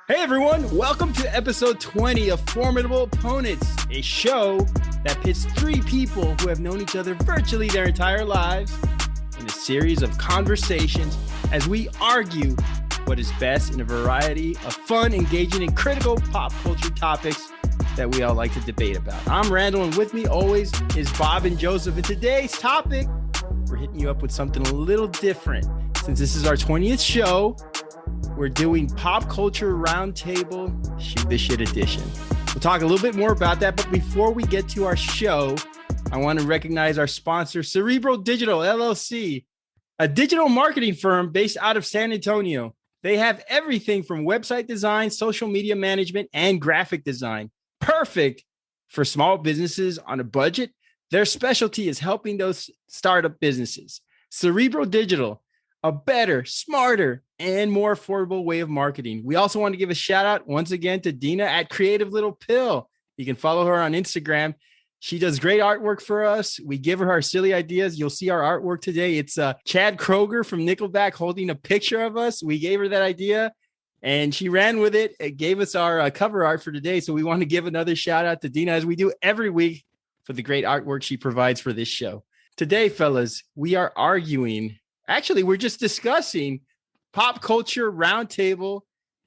Hey everyone, welcome to episode 20 of Formidable Opponents, a show that pits three people who have known each other virtually their entire lives in a series of conversations as we argue what is best in a variety of fun, engaging, and critical pop culture topics that we all like to debate about. I'm Randall, and with me always is Bob and Joseph. And today's topic, we're hitting you up with something a little different. Since this is our 20th show, we're doing Pop Culture Roundtable Shoot the Shit Edition. We'll talk a little bit more about that, but before we get to our show, I want to recognize our sponsor, Cerebral Digital LLC, a digital marketing firm based out of San Antonio. They have everything from website design, social media management, and graphic design. Perfect for small businesses on a budget. Their specialty is helping those startup businesses. Cerebral Digital, a better, smarter, and more affordable way of marketing. We also want to give a shout out once again to Dina at Creative Little Pill. You can follow her on Instagram. She does great artwork for us. We give her our silly ideas. You'll see our artwork today. It's Chad Kroeger from Nickelback holding a picture of us. We gave her that idea and she ran with it. It gave us our cover art for today. So we want to give another shout out to Dina as we do every week for the great artwork she provides for this show. Today, fellas, we are arguing. Actually, we're just discussing Pop Culture Roundtable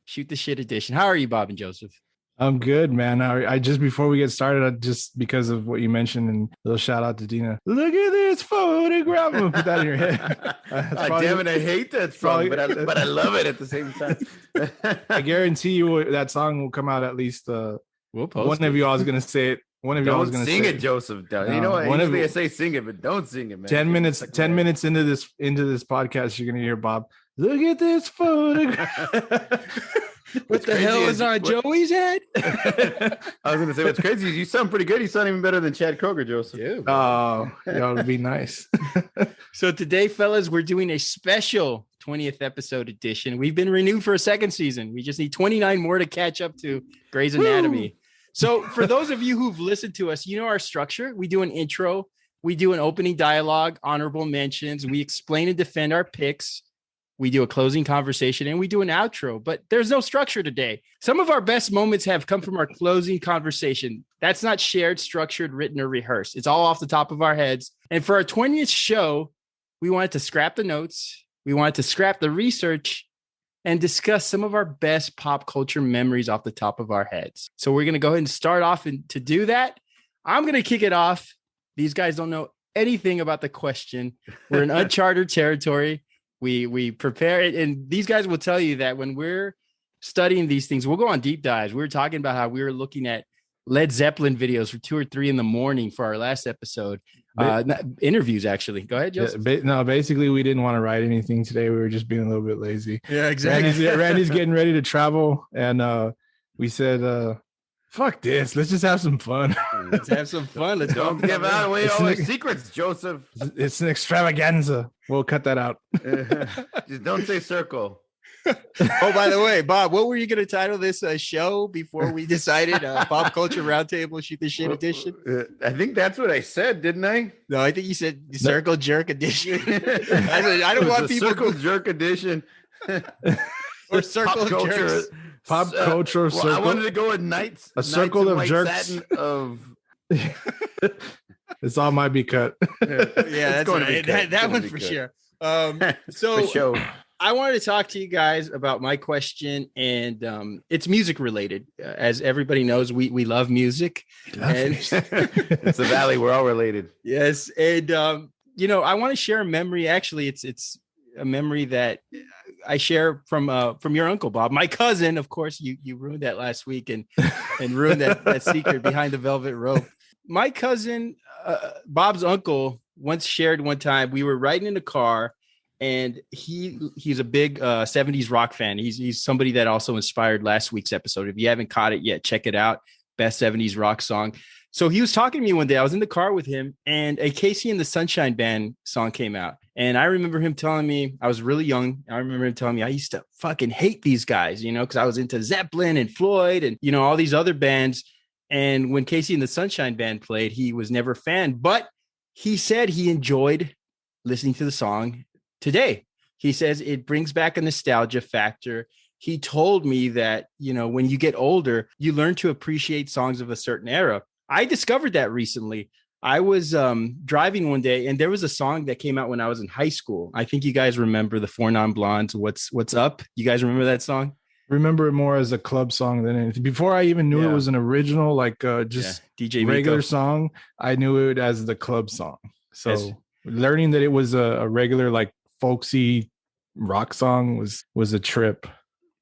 Shoot the Shit Edition. How are you, Bob and Joseph? I'm good, man. I just before we get started, just because of what you mentioned, and a little shout out to Dina. Look at this photograph. I'm gonna put that in your head. Damn it, I hate that song, but I love it at the same time. I guarantee you that song will come out at least. One of you all is gonna say it. One of you all is gonna sing it, Joseph. No, you know what? Usually I say sing it, but don't sing it, man. 10 minutes into this podcast, you're gonna hear Bob. Look at this photograph. What the hell is on Joey's head? I was going to say, what's crazy is you sound pretty good. You sound even better than Chad Kroeger, Joseph. Yeah, oh, that would be nice. So today, fellas, we're doing a special 20th episode edition. We've been renewed for a second season. We just need 29 more to catch up to Grey's Anatomy. So for those of you who've listened to us, you know our structure. We do an intro. We do an opening dialogue, honorable mentions. We explain and defend our picks. We do a closing conversation and we do an outro, but there's no structure today. Some of our best moments have come from our closing conversation. That's not shared, structured, written, or rehearsed. It's all off the top of our heads. And for our 20th show, we wanted to scrap the notes. We wanted to scrap the research and discuss some of our best pop culture memories off the top of our heads. So we're going to go ahead and start off. And to do that, I'm going to kick it off. These guys don't know anything about the question. We're in uncharted territory. We prepare it, and these guys will tell you that when we're studying these things, we'll go on deep dives. We were talking about how we were looking at Led Zeppelin videos for 2 or 3 in the morning for our last episode. Interviews, actually. Go ahead, Joseph. Basically, we didn't want to write anything today. We were just being a little bit lazy. Yeah, exactly. Randy's getting ready to travel, and we said, fuck this. Let's just have some fun. Let's have some fun. Let's don't give out away all our secrets, Joseph. It's an extravaganza. We'll cut that out. Just don't say circle. Oh, by the way, Bob, what were you going to title this show before we decided? Pop Culture Roundtable Shoot the Shit Edition? I think that's what I said, didn't I? No, I think you said Circle Jerk Edition. I don't want people Circle Jerk Edition. Or Circle Jerks. Pop culture circle. I wanted to go with nights. A circle of jerks. This all might be cut. Yeah, that's right. That one for sure. So for sure. I wanted to talk to you guys about my question, and it's music related. As everybody knows, we love music. It's the Valley. We're all related. Yes, and I want to share a memory. Actually, it's a memory that I share from your uncle Bob, my cousin. Of course, you ruined that last week and ruined that secret behind the velvet rope. My cousin, Bob's uncle, once shared one time. We were riding in a car, and he's a big 70s rock fan. He's somebody that also inspired last week's episode. If you haven't caught it yet, check it out. Best 70s rock song. So he was talking to me one day. I was in the car with him, and a Casey and the Sunshine Band song came out. And I remember him telling me, I was really young. I remember him telling me I used to fucking hate these guys, because I was into Zeppelin and Floyd and, all these other bands. And when Casey and the Sunshine Band played, he was never a fan, but he said he enjoyed listening to the song today. He says it brings back a nostalgia factor. he told me that, you know, when you get older, you learn to appreciate songs of a certain era. I discovered that recently. I was driving one day and there was a song that came out when I was in high school. I think you guys remember the Four Non Blondes. What's up? You guys remember that song? Remember it more as a club song than anything. Before I even knew it was an original, like just DJ regular Miko song, I knew it as the club song. So learning that it was a regular, like folksy rock song was a trip.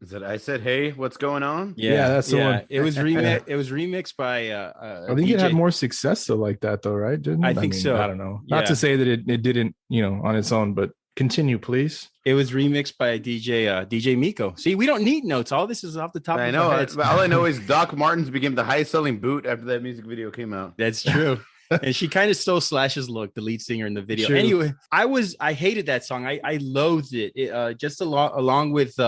Is that I said, hey, what's going on? Yeah, that's the one. It was remixed. It was remixed by I think it had more success though, like that though, right? Didn't it? I think so. I don't know. Not to say that it didn't, you know, on its own, but continue, please. It was remixed by DJ Miko. See, we don't need notes. All this is off the top of our heads. All I know is Doc Martens became the highest selling boot after that music video came out. That's true. And she kind of stole Slash's look, the lead singer in the video. True. Anyway, I hated that song. I loathed it. Just along with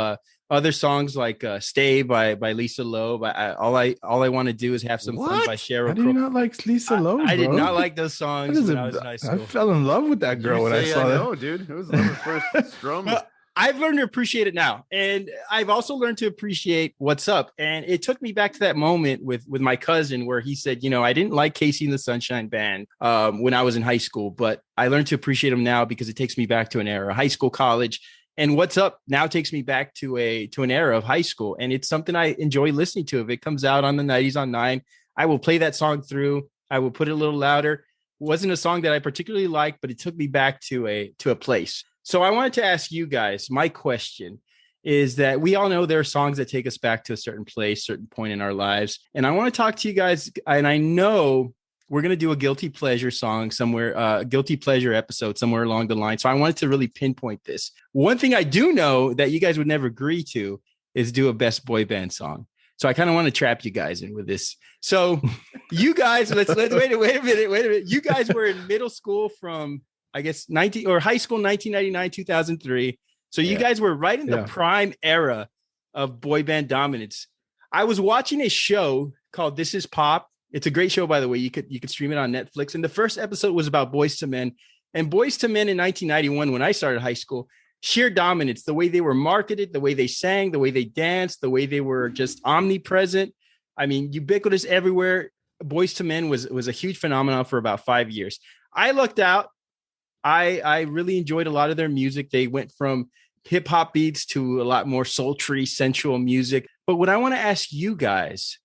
other songs like "Stay" by Lisa Loeb. All I want to do is have some fun by Sheryl Crow. I do not like Lisa Loeb. I did not like those songs when I was in high school. I fell in love with that girl when I saw that. No, dude, it was love at first strum. I've learned to appreciate it now, and I've also learned to appreciate What's Up. And it took me back to that moment with my cousin where he said, you know, I didn't like Casey and the Sunshine Band when I was in high school, but I learned to appreciate them now because it takes me back to an era, high school, college. And What's Up now takes me back to an era of high school. And it's something I enjoy listening to. If it comes out on the 90s on 9, I will play that song through. I will put it a little louder. It wasn't a song that I particularly liked, but it took me back to a place. So I wanted to ask you guys, my question is that we all know there are songs that take us back to a certain place, certain point in our lives. And I want to talk to you guys. And I know we're going to do a guilty pleasure song somewhere, guilty pleasure episode somewhere along the line. So I wanted to really pinpoint this. One thing I do know that you guys would never agree to is do a best boy band song. So I kind of want to trap you guys in with this. So you guys, let's wait a minute. You guys were in middle school from, I guess, high school, 1999, 2003. So you guys were right in the prime era of boy band dominance. I was watching a show called This Is Pop. It's a great show, by the way. You could stream it on Netflix. And the first episode was about Boyz II Men. And Boyz II Men in 1991, when I started high school, sheer dominance, the way they were marketed, the way they sang, the way they danced, the way they were just omnipresent. I mean, ubiquitous everywhere. Boyz II Men was a huge phenomenon for about 5 years. I lucked out. I really enjoyed a lot of their music. They went from hip hop beats to a lot more sultry, sensual music. But what I want to ask you guys,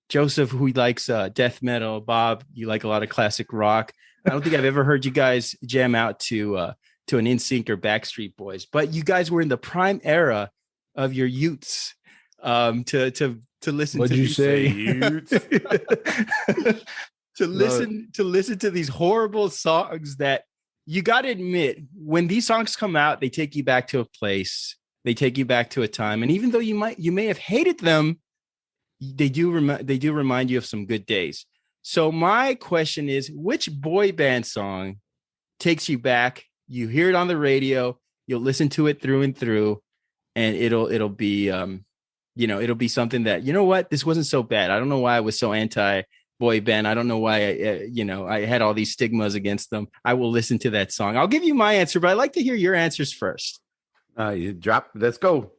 Joseph, who likes death metal, Bob, you like a lot of classic rock. I don't think I've ever heard you guys jam out to an NSYNC or Backstreet Boys, but you guys were in the prime era of your youths to listen. What'd to you say? Youths. to listen to these horrible songs that you got to admit, when these songs come out, they take you back to a place, they take you back to a time, and even though you may have hated them, they do remind you of some good days. So my question is, which boy band song takes you back? You hear it on the radio, you'll listen to it through and through, and it'll be it'll be something that, you know what, this wasn't so bad. I don't know why I was so anti boy band. I don't know why I had all these stigmas against them. I will listen to that song. I'll give you my answer, but I'd like to hear your answers first. You drop. Let's go,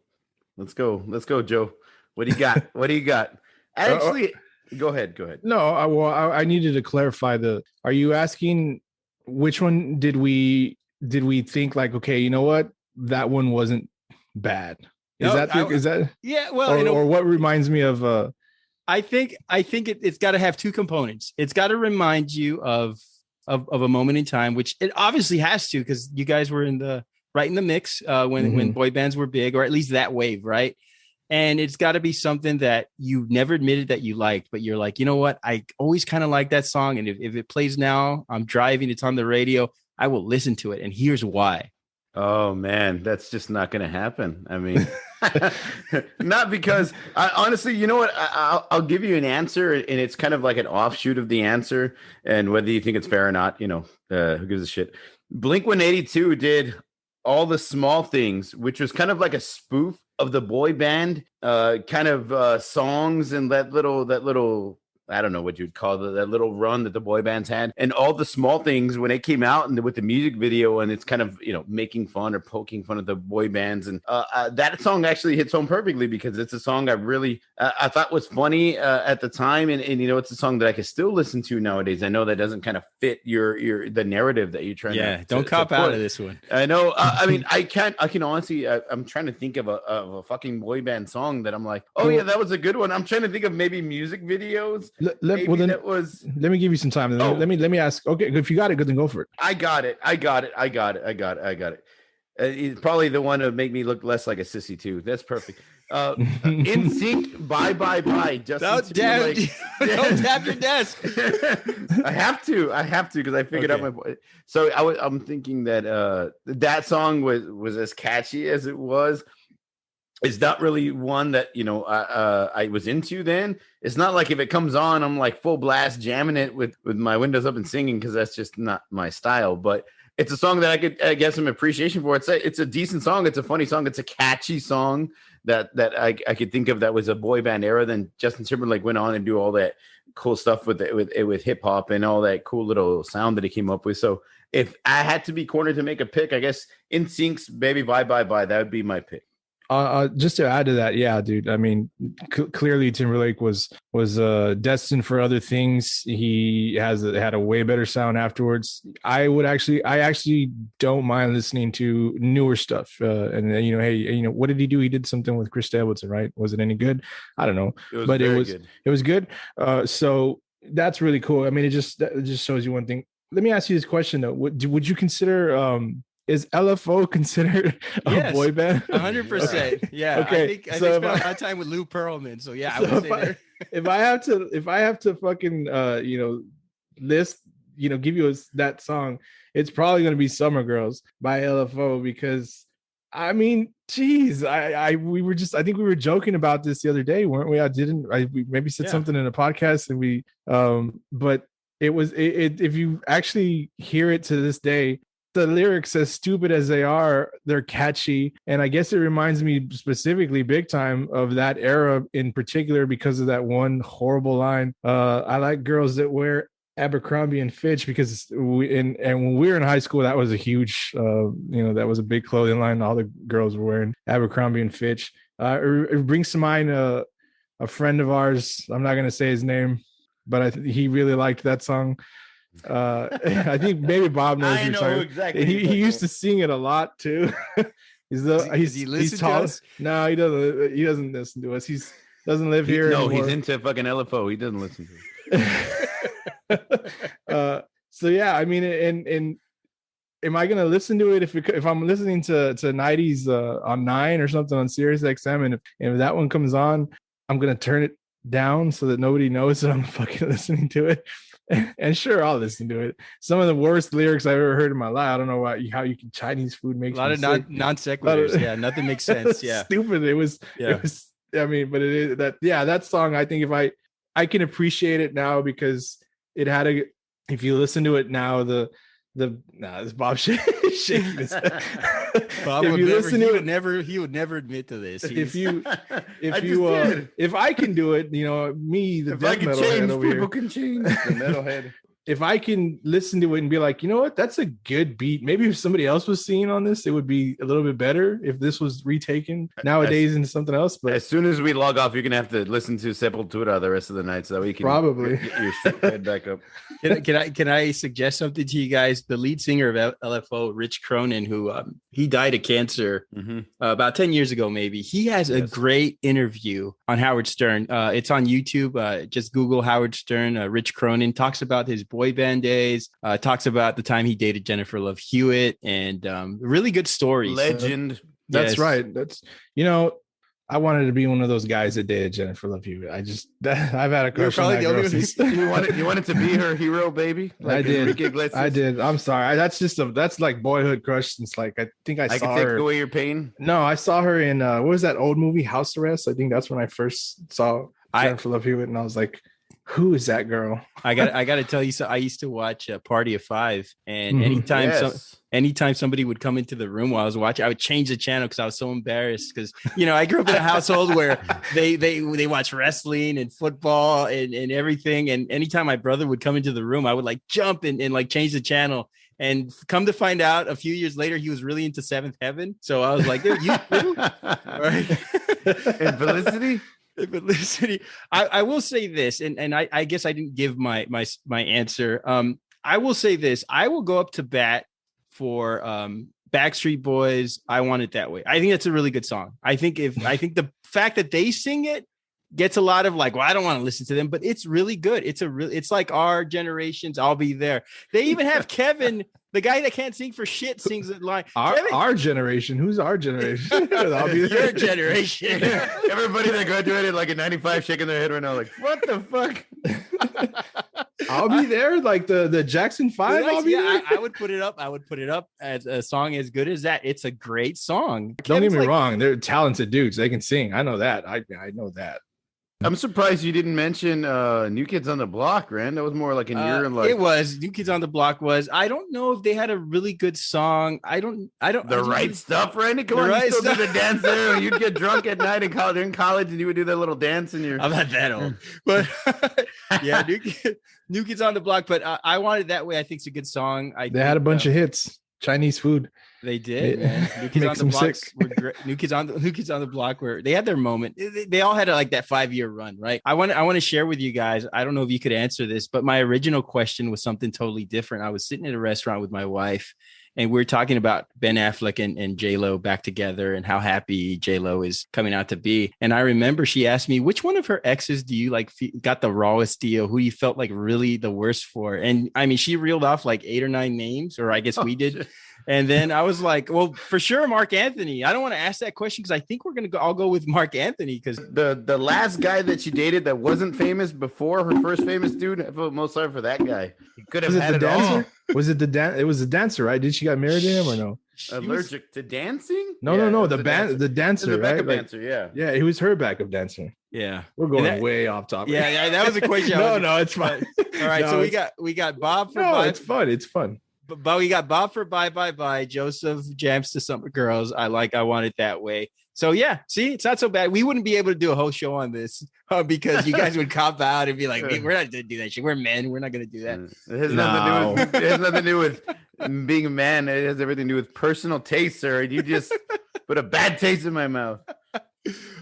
Joe. What do you got? Actually, go ahead. No, I needed to clarify are you asking which one did we think like, okay, you know what? That one wasn't bad. Is that? Yeah. Well, or what reminds me of, I think it's got to have two components. It's got to remind you of a moment in time, which it obviously has to, because you guys were right in the mix when boy bands were big, or at least that wave, right? And it's got to be something that you never admitted that you liked, but you're like, you know what? I always kind of like that song, and if it plays now, I'm driving, it's on the radio, I will listen to it, and here's why. Oh man, that's just not going to happen. I mean, not because honestly, you know what? I'll give you an answer, and it's kind of like an offshoot of the answer. And whether you think it's fair or not, who gives a shit? Blink-182 did All the Small Things, which was kind of like a spoof of the boy band kind of songs, and that little I don't know what you'd call that little run that the boy bands had, and all the small things when it came out, and with the music video, and it's kind of making fun or poking fun of the boy bands, and that song actually hits home perfectly because it's a song I really I thought was funny at the time, and it's a song that I can still listen to nowadays. I know that doesn't kind of fit the narrative that you're trying to. Yeah, don't cop out of this one. I know. I mean, I can honestly. I'm trying to think of a fucking boy band song that I'm like, oh yeah, that was a good one. I'm trying to think of maybe music videos. Let me give you some time. Let me ask. Okay, if you got it, good, then go for it. I got it. It's probably the one to make me look less like a sissy too. That's perfect. In sync, bye. Justin Timberlake. Don't tap your desk. I have to because I figured out my point. So I'm thinking that that song was as catchy as it was. It's not really one that I was into then. It's not like if it comes on, I'm like full blast jamming it with my windows up and singing, because that's just not my style. But it's a song that I could get some appreciation for. It's a decent song. It's a funny song. It's a catchy song that I could think of that was a boy band era. Then Justin Timberlake went on and do all that cool stuff with hip hop and all that cool little sound that he came up with. So if I had to be cornered to make a pick, I guess NSYNC's Baby Bye Bye Bye, that would be my pick. Just to add to that, yeah, dude. I mean, clearly Timberlake was destined for other things. He had a way better sound afterwards. I actually don't mind listening to newer stuff. And hey, what did he do? He did something with Chris Stapleton, right? Was it any good? I don't know, but it was good. So that's really cool. I mean, it just shows you one thing. Let me ask you this question though: would you consider is LFO considered a boy band? 100%. Yeah. Okay. I think spent a lot of time with Lou Pearlman. So yeah, I would say if I have to fucking list, give you that song, it's probably gonna be Summer Girls by LFO, because I mean, geez, I think we were joking about this the other day, weren't we? We maybe said something in a podcast, and we but if you actually hear it to this day, the lyrics, as stupid as they are, they're catchy. And I guess it reminds me specifically big time of that era in particular because of that one horrible line. I like girls that wear Abercrombie and Fitch, because when we were in high school, that was a huge, that was a big clothing line. All the girls were wearing Abercrombie and Fitch. It brings to mind a friend of ours. I'm not going to say his name, but he really liked that song. I think maybe Bob knows. I know exactly. He used to sing it a lot too. Does he listen to us? No, he doesn't. He doesn't listen to us. He doesn't live here. No, anymore. He's into fucking LFO. He doesn't listen to it. So yeah, I mean, and am I gonna listen to it if I'm listening to 90s on 9 or something on Sirius XM, and if that one comes on, I'm gonna turn it down so that nobody knows that I'm fucking listening to it. And sure, I'll listen to it. Some of the worst lyrics I've ever heard in my life. I don't know how you can Chinese food make a lot of non sequiturs. Yeah, nothing makes sense. Yeah, stupid. It was. I mean, but it is that. Yeah, that song. I think if I can appreciate it now, because it had a. If you listen to it now, this Bob shaking his head. Bob would never, he would never admit to this. If I can do it, me, the death metalhead over here, can change. The metalhead. If I can listen to it and be like, you know what, that's a good beat. Maybe if somebody else was singing on this, it would be a little bit better if this was retaken nowadays into something else. But as soon as we log off, you're gonna have to listen to Sepultura the rest of the night so that we can probably get your straight head back up. Can I suggest something to you guys? The lead singer of LFO, Rich Cronin, who he died of cancer about 10 years ago, maybe. He has a great interview on Howard Stern. It's on YouTube. Just Google Howard Stern. Rich Cronin talks about his boy band days, talks about the time he dated Jennifer Love Hewitt, and really good stories. Legend. That's right. That's, I wanted to be one of those guys that dated Jennifer Love Hewitt. I've had a crush on that girl. You wanted to be her hero, baby? Like I did. I'm sorry. That's like boyhood crush since I think I saw her. Take away your pain? No, I saw her in what was that old movie, House Arrest? I think that's when I first saw Jennifer Love Hewitt, and I was like, Who is that girl? I got to tell you, so I used to watch Party of Five, and anytime somebody would come into the room while I was watching, I would change the channel because I was so embarrassed. Because I grew up in a household where they watch wrestling and football and everything. And anytime my brother would come into the room, I would like jump and like change the channel. And come to find out, a few years later, he was really into Seventh Heaven. So I was like, dude, you too? Right? And Felicity. Felicity. I will say this, and I guess I didn't give my answer. I will say this. I will go up to bat for Backstreet Boys. I Want It That Way. I think that's a really good song. I think the fact that they sing it gets a lot of like, well, I don't want to listen to them, but it's really good. It's like our generation's I'll Be There. They even have Kevin, the guy that can't sing for shit, sings it like our generation. Who's our generation? I'll be your generation. Everybody that graduated like in 95 shaking their head right now, like, what the fuck? I'll Be There, like the Jackson 5. I'll be there. I would put it up. I would put it up as a song as good as that. It's a great song. Don't get me wrong. They're talented dudes. They can sing. I know that. I know that. I'm surprised you didn't mention New Kids on the Block, Rand. That was more like in your like. It was New Kids on the Block was. I don't know if they had a really good song. I don't. The Right Stuff, Randy. Come on, you still do the dance there. When you'd get drunk at night in college, and you would do that little dance in your. I'm not that old, but yeah, New Kids on the Block. But I Want It That Way. I think it's a good song. They had a bunch of hits. Chinese food. They did, man. New Kids on the Block were great. New Kids on the Block were. They had their moment. They all had like that 5-year run, right? I want to share with you guys. I don't know if you could answer this, but my original question was something totally different. I was sitting at a restaurant with my wife, and we were talking about Ben Affleck and J-Lo back together and how happy J-Lo is coming out to be. And I remember she asked me, which one of her exes do you like got the rawest deal? Who you felt like really the worst for? And I mean, she reeled off like 8 or 9 names, or I guess we did. Shit. And then I was like, well, for sure, Mark Anthony. I don't want to ask that question because I think we're going to I'll go with Mark Anthony because the last guy that she dated that wasn't famous before her first famous dude, I feel most sorry for that guy. He could have had it all. Was it it was the dancer, right? Did she get married to him or no? Allergic to dancing? No. The dancer, the backup right? dancer, yeah. Yeah, he was her backup dancer. Yeah. We're going way off topic. Yeah, that was a question. No, it's fine. All right, so we got Bob for it's fun. It's fun. But we got Bob for Bye Bye Bye, Joseph Jams to Summer Girls. I Want It That Way. So yeah, see, it's not so bad. We wouldn't be able to do a whole show on this because you guys would cop out and be like, we're not going to do that shit. We're men. We're not going to do that. It has nothing to do with being a man. It has everything to do with personal taste, sir. You just put a bad taste in my mouth.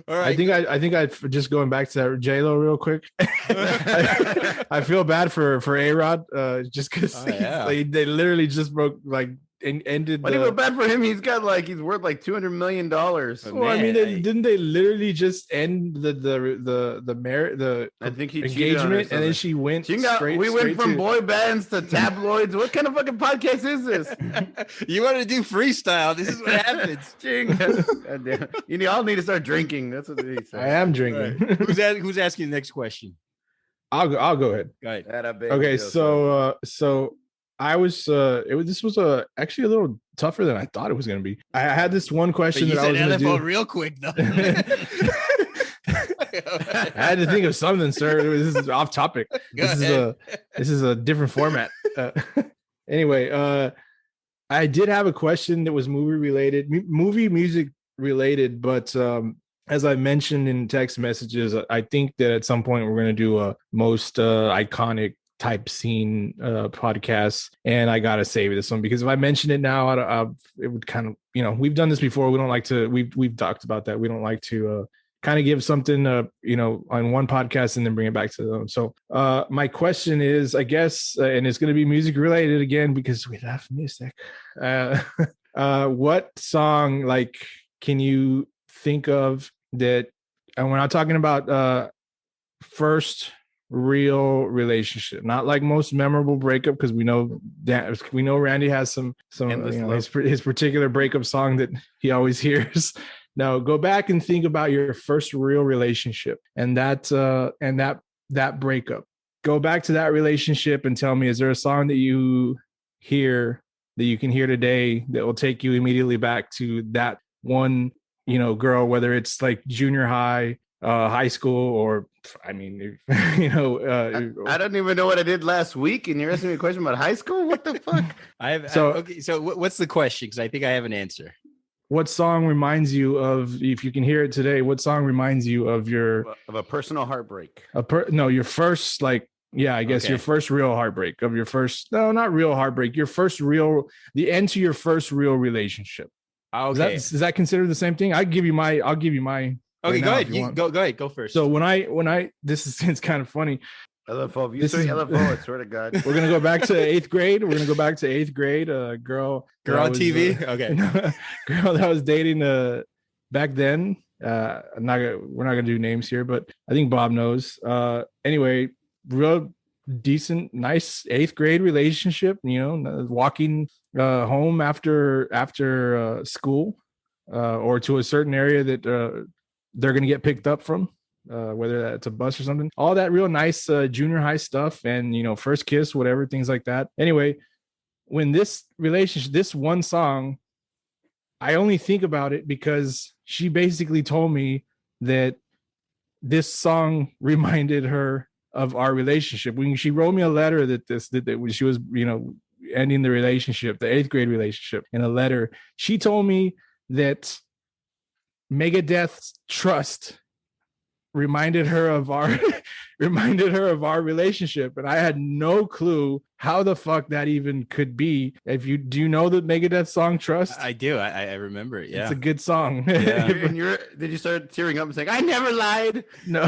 All right. I think I just going back to that J-Lo real quick. I feel bad for A-Rod just because they literally just broke like and ended. I feel bad for him. He's worth like $200 million. Well, I mean, didn't they literally just end the I think he engagement and then she went straight. We went from boy bands to tabloids. What kind of fucking podcast is this? You want to do freestyle? This is what happens. You all need to start drinking. That's what he said. I am drinking. Right. Who's asking the next question? I'll go ahead. Go ahead. Okay, so I was this was actually a little tougher than I thought it was going to be. I had this one question that I was going to do real quick though. I had to think of something, sir. This is off topic. This is a different format. Anyway, I did have a question that was movie music related, but as I mentioned in text messages, I think that at some point we're going to do a most iconic type scene podcast, and I gotta save this one because if I mention it now, it would kind of, we've done this before. We don't like to. We've talked about that. We don't like to kind of give something on one podcast and then bring it back to them. So my question is, I guess, and it's going to be music related again because we love music. What song can you think of that? And we're not talking about first real relationship, not like most memorable breakup, because we know Randy has some his particular breakup song that he always hears. No, go back and think about your first real relationship and that breakup. Go back to that relationship and tell me, is there a song that you hear that you can hear today that will take you immediately back to that one girl, whether it's like junior high high school, or I mean, I don't even know what I did last week, and you're asking me a question about high school. What the fuck? Okay. So what's the question? Because I think I have an answer. What song reminds you of, if you can hear it today, what song reminds you of a personal heartbreak? Your first, like, yeah, I guess your first real heartbreak, of your first, no, not real heartbreak, your first real, the end to your first real relationship. Okay. Is that considered the same thing? I'll give you my. Okay, go ahead. Go ahead. Go first. So when I it's kind of funny. LFO. If you say LFO, I swear to God. We're gonna go back to 8th grade. We're gonna go back to 8th grade. Girl on TV. Okay. Girl that I was dating back then. We're not gonna do names here, but I think Bob knows. Anyway, real decent, nice 8th grade relationship. Walking home after school, or to a certain area that they're gonna get picked up from. Whether that's a bus or something, all that real nice junior high stuff, and first kiss, whatever, things like that. Anyway, when this one song, I only think about it because she basically told me that this song reminded her of our relationship. When she wrote me a letter that when she was ending the relationship, the 8th grade relationship, in a letter, she told me that Megadeth's Trust reminded her of our relationship, and I had no clue how the fuck that even could be. Do you know the Megadeth song Trust? I do. I remember it. Yeah, it's a good song. Yeah. Did you start tearing up and saying, "I never lied"? No.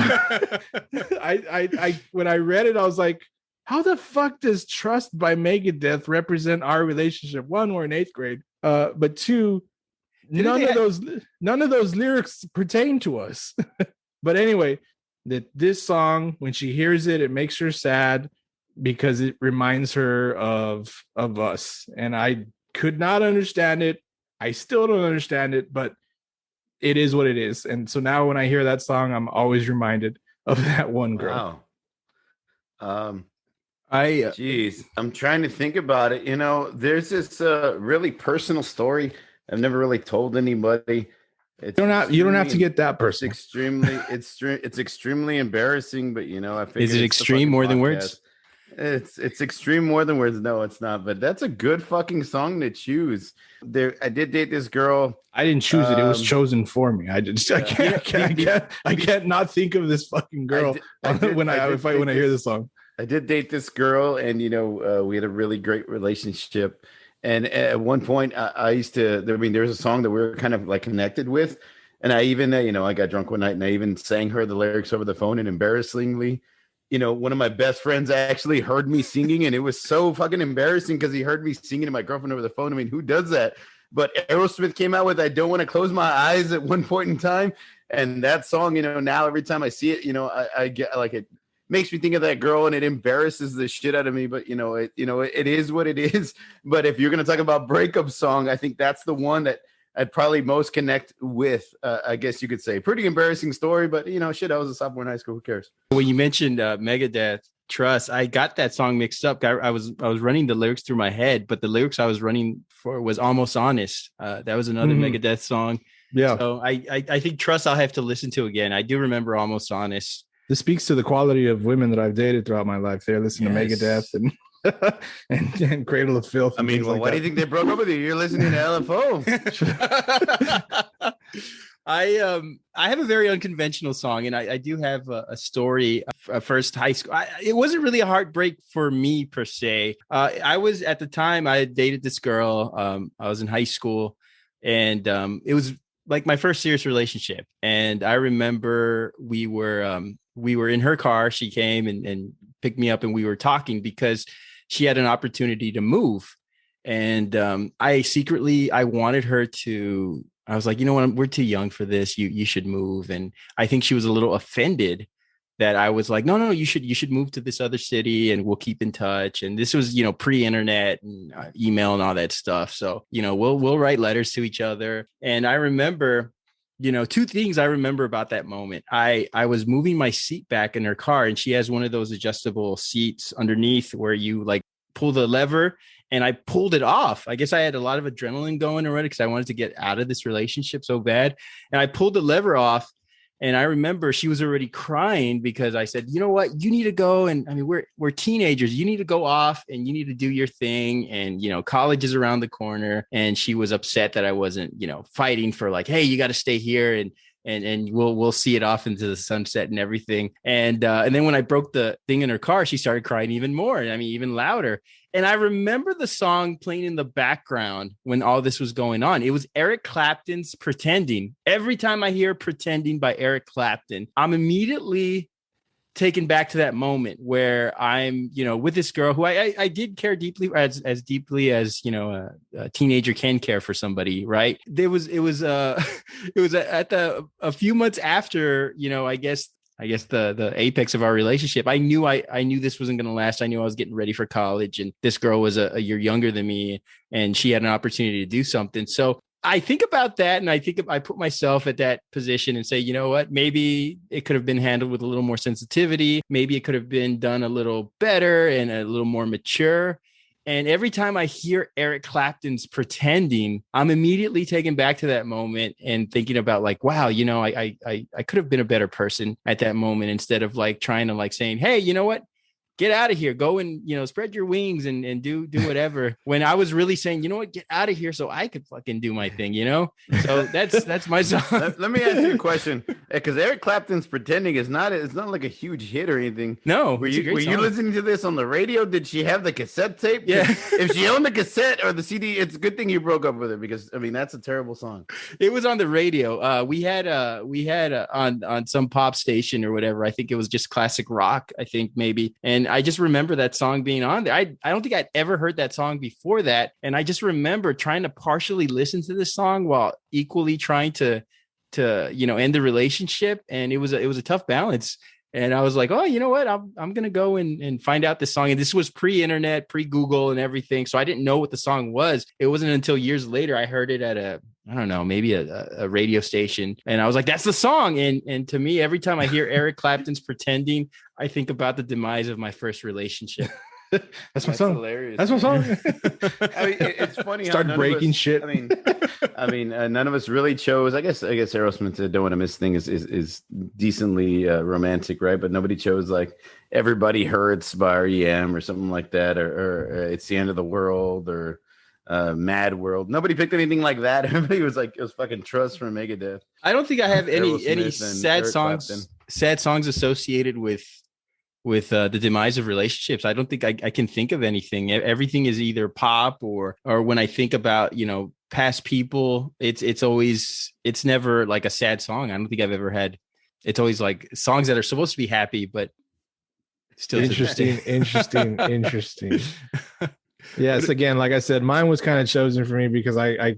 I when I read it, I was like, how the fuck does Trust by Megadeth represent our relationship? One, we're in 8th grade, but two, none of those lyrics pertain to us. But anyway, this song, when she hears it, it makes her sad because it reminds her of us. And I could not understand it. I still don't understand it, but it is what it is. And so now when I hear that song, I'm always reminded of that one girl. Wow. I'm trying to think about it. There's this really personal story I've never really told anybody. You don't have to get that personal. It's extremely embarrassing, but I figure, is it extreme more than words? It's extreme more than words. No, it's not. But that's a good fucking song to choose. I did date this girl. I didn't choose it. It was chosen for me. I can't not think of this fucking girl when I hear this song. I did date this girl, and we had a really great relationship. And at one point, I used to. There was a song that we were kind of like connected with, and I even, I got drunk one night, and I even sang her the lyrics over the phone. And embarrassingly, one of my best friends actually heard me singing, and it was so fucking embarrassing because he heard me singing to my girlfriend over the phone. I mean, who does that? But Aerosmith came out with "I Don't Want to Close My Eyes" at one point in time, and that song, now every time I see it, I get like it. Makes me think of that girl, and it embarrasses the shit out of me. But it is what it is. But if you're gonna talk about breakup song, I think that's the one that I'd probably most connect with. I guess you could say pretty embarrassing story, but shit, I was a sophomore in high school. Who cares? When you mentioned Megadeth Trust, I got that song mixed up. I was running the lyrics through my head, but the lyrics I was running for was Almost Honest. That was another Megadeth song. Yeah. So I think Trust I'll have to listen to again. I do remember Almost Honest. This speaks to the quality of women that I've dated throughout my life. They're listening to Megadeth and Cradle of Filth. I mean, why do you think they broke up with you? You're listening to LFO. I have a very unconventional song, and I do have a story. First high school, it wasn't really a heartbreak for me per se. I was at the time I had dated this girl. I was in high school, and it was like my first serious relationship. And I remember we were in her car. She came and picked me up, and we were talking because she had an opportunity to move. And I wanted her to, I was like, you know what, we're too young for this. You should move. And I think she was a little offended that I was like, no, you should move to this other city and we'll keep in touch. And this was, pre-internet and email and all that stuff. So, we'll write letters to each other. And I remember, two things I remember about that moment. I was moving my seat back in her car, and she has one of those adjustable seats underneath where you like pull the lever, and I pulled it off. I guess I had a lot of adrenaline going already because I wanted to get out of this relationship so bad. And I pulled the lever off, And I remember she was already crying because I said, you know what, you need to go. And I mean, we're teenagers. You need to go off and you need to do your thing. And, you know, college is around the corner. And she was upset that I wasn't, you know, fighting for like, hey, you got to stay here. And we'll see it off into the sunset and everything. And then when I broke the thing in her car, she started crying even more. I mean, even louder. And I remember the song playing in the background when all this was going on. It was Eric Clapton's Pretending. Every time I hear Pretending by Eric Clapton, I'm immediately taken back to that moment where I'm, you know, with this girl who I did care deeply, as deeply as, you know, a teenager can care for somebody, right? It was a few months after, you know, I guess the apex of our relationship. I knew this wasn't going to last. I knew I was getting ready for college, and this girl was a year younger than me, and she had an opportunity to do something. So I think about that, and I put myself at that position and say, you know what, maybe it could have been handled with a little more sensitivity. Maybe it could have been done a little better and a little more mature. And every time I hear Eric Clapton's Pretending, I'm immediately taken back to that moment and thinking about like, wow, you know, I could have been a better person at that moment, instead of like trying to like saying, hey, you know what? Get out of here, go and, you know, spread your wings and do whatever. When I was really saying, you know what, get out of here so I could fucking do my thing, you know? So that's my song. Let me ask you a question. Because Eric Clapton's Pretending it's not like a huge hit or anything. No. Were you listening to this on the radio? Did she have the cassette tape? Yeah. If she owned the cassette or the CD, it's a good thing you broke up with her, because I mean, that's a terrible song. It was on the radio. We had on some pop station or whatever. I think it was just classic rock, I think maybe. And I just remember that song being on there. I don't think I'd ever heard that song before that. And I just remember trying to partially listen to this song while equally trying to, you know, end the relationship. And it was a tough balance. And I was like, oh, you know what? I'm going to go and find out this song. And this was pre-internet, pre-Google and everything. So I didn't know what the song was. It wasn't until years later I heard it at maybe a radio station. And I was like, that's the song. And to me, every time I hear Eric Clapton's Pretending, I think about the demise of my first relationship. That's my song. Hilarious. That's my song. I mean, it's funny. Start breaking shit. I mean, none of us really chose. I guess Aerosmith's "Don't Want to Miss" thing is decently romantic, right? But nobody chose like "Everybody Hurts" by REM or something like that, or "It's the End of the World" or "Mad World." Nobody picked anything like that. Everybody was like, it was fucking "Trust" from Megadeth. I don't think I have any sad songs associated with the demise of relationships. I don't think I can think of anything. Everything is either pop or when I think about, you know, past people, it's never like a sad song. I don't think I've ever had. It's always like songs that are supposed to be happy, but still interesting. Yes, again, like I said, mine was kind of chosen for me because I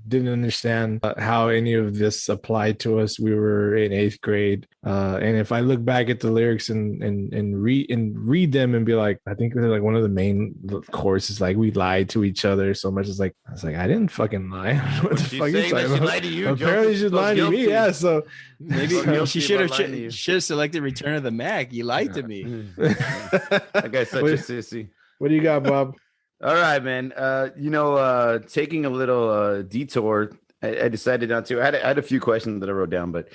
didn't understand how any of this applied to us. We were in 8th grade, and if I look back at the lyrics and read them and be like, I think they're like one of the main choruses, like we lied to each other so much. It's like I was like, I didn't fucking lie. What the fuck is that? She lied to you. Apparently, she lied to me. Yeah, so maybe she should have selected Return of the Mac. You lied to me. That guy's such a sissy. What do you got, Bob? All right, man. Taking a little detour, I decided not to. I had a few questions that I wrote down, but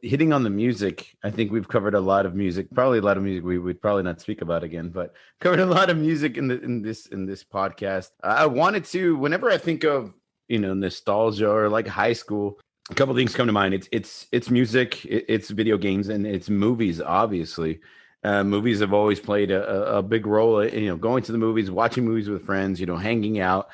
hitting on the music, I think we've covered a lot of music. Probably a lot of music we would probably not speak about again, but covered a lot of music in this podcast. I wanted to, whenever I think of, you know, nostalgia or like high school, a couple things come to mind. It's music, it's video games, and it's movies, obviously. Movies have always played a big role in, you know, going to the movies, watching movies with friends, you know, hanging out.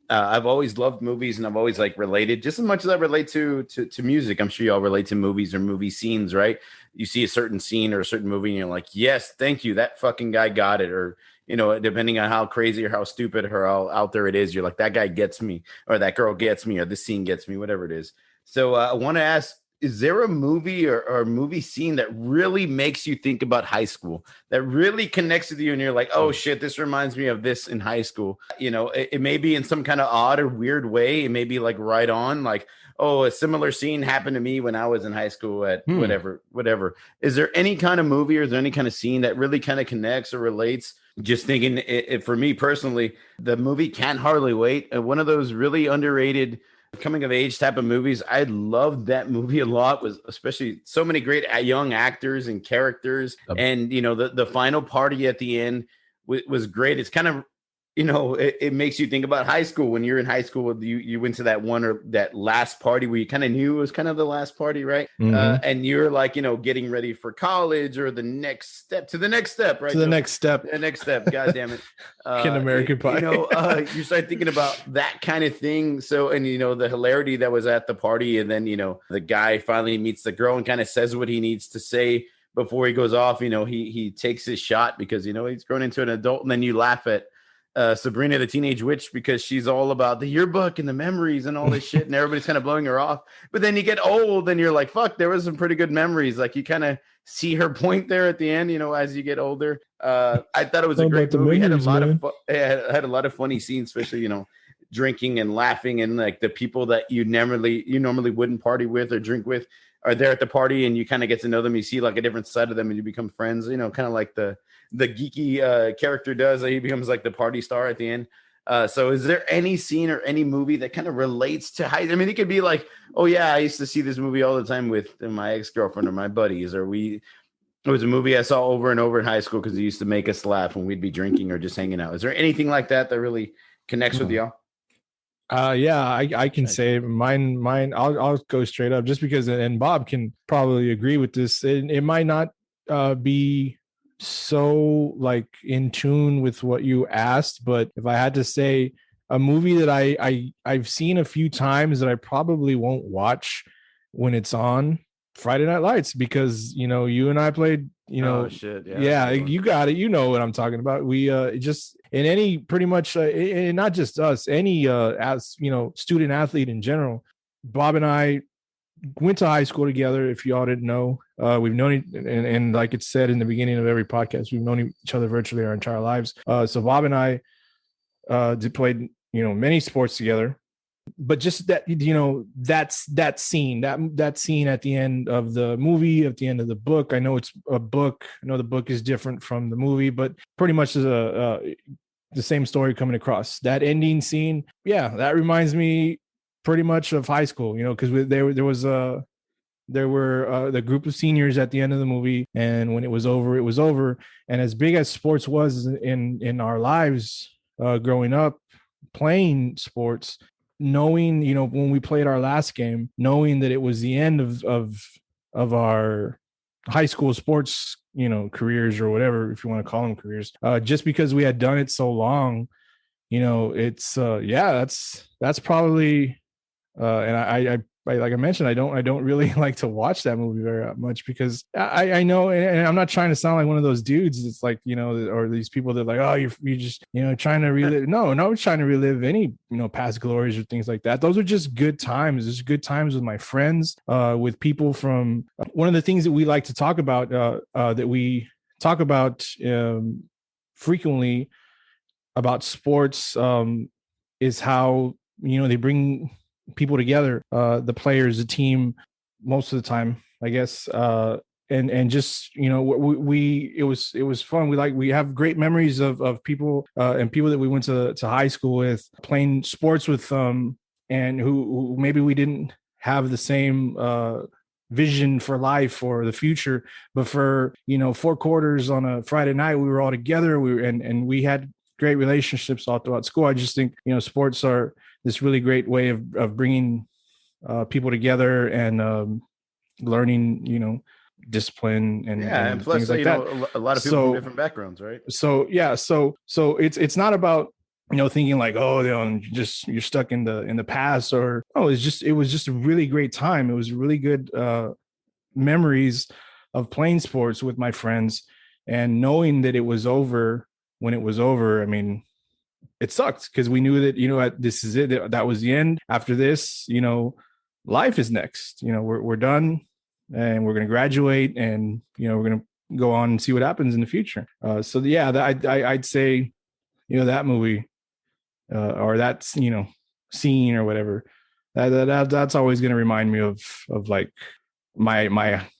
I've always loved movies, and I've always like related just as much as I relate to music. I'm sure y'all relate to movies or movie scenes, right? You see a certain scene or a certain movie and you're like, yes, thank you. That fucking guy got it. Or, you know, depending on how crazy or how stupid or how out there it is, you're like, that guy gets me, or that girl gets me, or this scene gets me, whatever it is. So I want to ask, is there a movie or a movie scene that really makes you think about high school, that really connects with you and you're like, oh shit, this reminds me of this in high school? You know, it may be in some kind of odd or weird way. It may be like right on, like, oh, a similar scene happened to me when I was in high school at whatever. Is there any kind of movie or is there any kind of scene that really kind of connects or relates? Just thinking for me personally, the movie Can't Hardly Wait, one of those really underrated coming of age type of movies. I loved that movie a lot, was especially so many great young actors and characters. And, you know, the final party at the end was great. It's kind of, you know, it makes you think about high school. When you're in high school, you went to that one or that last party where you kind of knew it was kind of the last party, right? Mm-hmm. And you're like, you know, getting ready for college or the next step, right? To the next step. The next step. God damn it. Kid American Pie. You know, you start thinking about that kind of thing. So, and, you know, the hilarity that was at the party. And then, you know, the guy finally meets the girl and kind of says what he needs to say before he goes off. You know, he takes his shot because, you know, he's grown into an adult. And then you laugh at Sabrina the Teenage Witch because she's all about the yearbook and the memories and all this shit, and everybody's kind of blowing her off. But then you get old and you're like, fuck, there was some pretty good memories. Like, you kind of see her point there at the end, you know, as you get older. I thought it was a great movie. Had a lot of had a lot of funny scenes, especially, you know, drinking and laughing, and like the people that you normally wouldn't party with or drink with are there at the party, and you kind of get to know them. You see like a different side of them and you become friends, you know, kind of like the geeky character does. He becomes like the party star at the end. So is there any scene or any movie that kind of relates to high? I mean, it could be like, oh yeah, I used to see this movie all the time with my ex-girlfriend or my buddies, or it was a movie I saw over and over in high school because it used to make us laugh when we'd be drinking or just hanging out. Is there anything like that that really connects with y'all? Yeah, I can say mine. I'll go straight up just because, and Bob can probably agree with this. It might not be so like in tune with what you asked, but if I had to say a movie that I've seen a few times that I probably won't watch when it's on, Friday Night Lights, because, you know, you and I played, you know, you got it, you know what I'm talking about. We just in any pretty much and not just us, any as you know, student athlete in general. Bob and I went to high school together. If y'all didn't know, we've known and like it said in the beginning of every podcast, we've known each other virtually our entire lives. So Bob and I played, you know, many sports together. But just that, you know, that scene at the end of the movie, at the end of the book. I know it's a book. I know the book is different from the movie, but pretty much is the same story coming across. That ending scene, yeah, that reminds me pretty much of high school, you know, because there were the group of seniors at the end of the movie, and when it was over, it was over. And as big as sports was in our lives growing up, playing sports, knowing, you know, when we played our last game, knowing that it was the end of our high school sports, you know, careers or whatever, if you want to call them careers, just because we had done it so long, you know, it's that's probably and I like I mentioned, I don't really like to watch that movie very much because I know, and I'm not trying to sound like one of those dudes. It's like, you know, or these people that are like, oh, you're just, you know, trying to relive. No, trying to relive any, you know, past glories or things like that. Those are just good times. Just good times with my friends, with people from. One of the things that we like to talk about, that we talk about frequently about sports, is how, you know, they bring people together, the players, the team, most of the time, I guess, and just, you know, it was fun. We have great memories of people and people that we went to high school with, playing sports with them, and who maybe we didn't have the same vision for life or the future, but for, you know, 4 quarters on a Friday night, we were all together. And we had great relationships all throughout school. I just think, you know, sports are this really great way of bringing people together and learning, you know, discipline and plus, things like you that. know, a lot of people from different backgrounds, right? So it's not about, you know, thinking like, oh, you know, you're stuck in the past, or it was just a really great time. It was really good memories of playing sports with my friends, and knowing that it was over when it was over. I mean, it sucked because we knew that, you know, this is it. That was the end. After this, you know, life is next. You know, we're done, and we're going to graduate, and, you know, we're going to go on and see what happens in the future. So yeah, I'd say, you know, that movie or that, you know, scene or whatever, that's always going to remind me of like my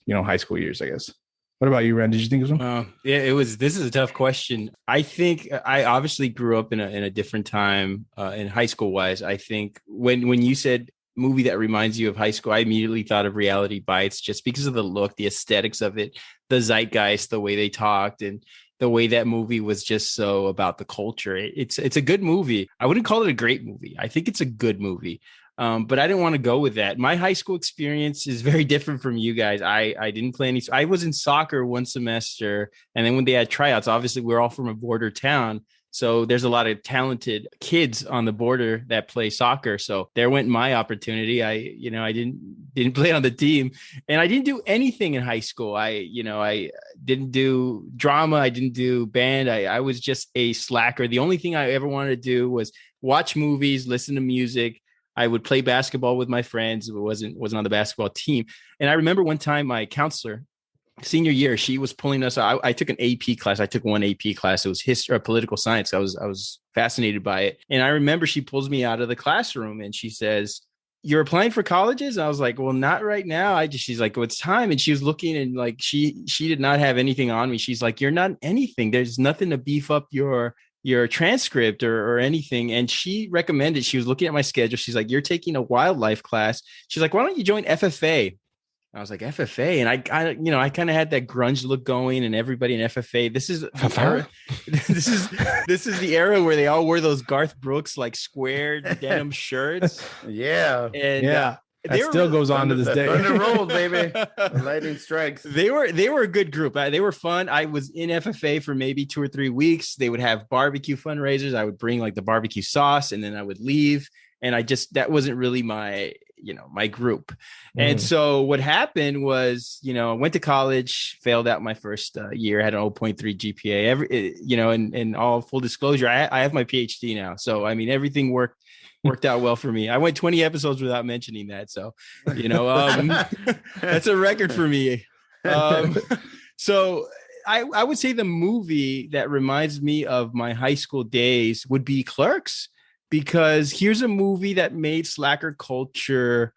you know, high school years, I guess. What about you, Ren? Did you think of something? Yeah, this is a tough question. I think I obviously grew up in a different time in high school wise. I think when you said movie that reminds you of high school, I immediately thought of Reality Bites just because of the look, the aesthetics of it, the zeitgeist, the way they talked, and the way that movie was just so about the culture. It's a good movie. I wouldn't call it a great movie. I think it's a good movie. But I didn't want to go with that. My high school experience is very different from you guys. I didn't play any. I was in soccer one semester. And then when they had tryouts, obviously we're all from a border town. So there's a lot of talented kids on the border that play soccer. So there went my opportunity. I didn't play on the team, and I didn't do anything in high school. I didn't do drama. I didn't do band. I was just a slacker. The only thing I ever wanted to do was watch movies, listen to music. I would play basketball with my friends. It wasn't on the basketball team. And I remember one time my counselor, senior year, she was pulling us. I took an AP class. I took one AP class. It was history or political science. I was fascinated by it. And I remember she pulls me out of the classroom and she says, "You're applying for colleges?" And I was like, "Well, not right now." She's like, "Well, it's time." And she was looking, and like, she did not have anything on me. She's like, "You're not anything. There's nothing to beef up your transcript or anything." And she recommended, she was looking at my schedule. She's like, "You're taking a wildlife class." She's like, "Why don't you join FFA?" I was like, FFA. And I kind of had that grunge look going, and everybody in FFA, this is the era where they all wore those Garth Brooks, like square denim shirts. Yeah. And that still goes on to this day. Thunder rolls, baby. Lightning strikes. They were a good group. They were fun. I was in FFA for maybe 2 or 3 weeks. They would have barbecue fundraisers. I would bring like the barbecue sauce, and then I would leave. And that wasn't really my group. And so what happened was, I went to college, failed out my first year, had an 0.3 GPA. And all full disclosure, I have my PhD now. So, I mean, everything worked out well for me. I went 20 episodes without mentioning that. So, that's a record for me. So I would say the movie that reminds me of my high school days would be Clerks, because here's a movie that made slacker culture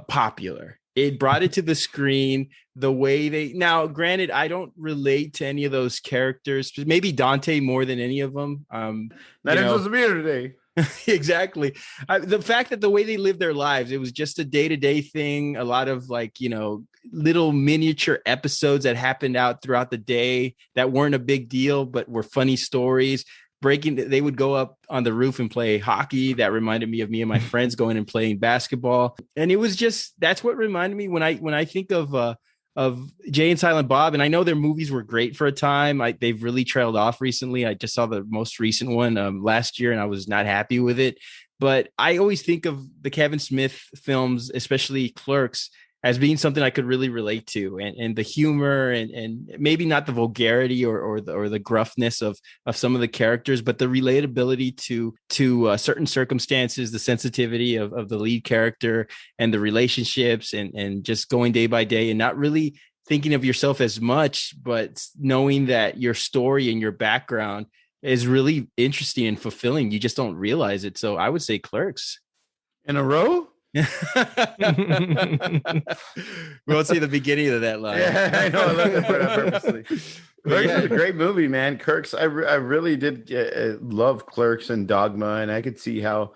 popular. It brought it to the screen. The way now, granted, I don't relate to any of those characters, maybe Dante more than any of them. Not supposed to be here today. Exactly. The fact that the way they lived their lives, it was just a day-to-day thing. A lot of little miniature episodes that happened out throughout the day that weren't a big deal, but were funny stories. They would go up on the roof and play hockey. That reminded me of me and my friends going and playing basketball. And it was that's what reminded me when I think of Jay and Silent Bob. And I know their movies were great for a time. They've really trailed off recently. I just saw the most recent one last year, and I was not happy with it. But I always think of the Kevin Smith films, especially Clerks, as being something I could really relate to, and the humor and maybe not the vulgarity or the gruffness of some of the characters, but the relatability to certain circumstances, the sensitivity of the lead character and the relationships and just going day by day and not really thinking of yourself as much, but knowing that your story and your background is really interesting and fulfilling. You just don't realize it. So I would say Clerks. In a row? We won't see the beginning of that line. Yeah, I know. I love that part purposely. Clerks is a great movie, man. Clerks, I really did love Clerks and Dogma, and I could see how,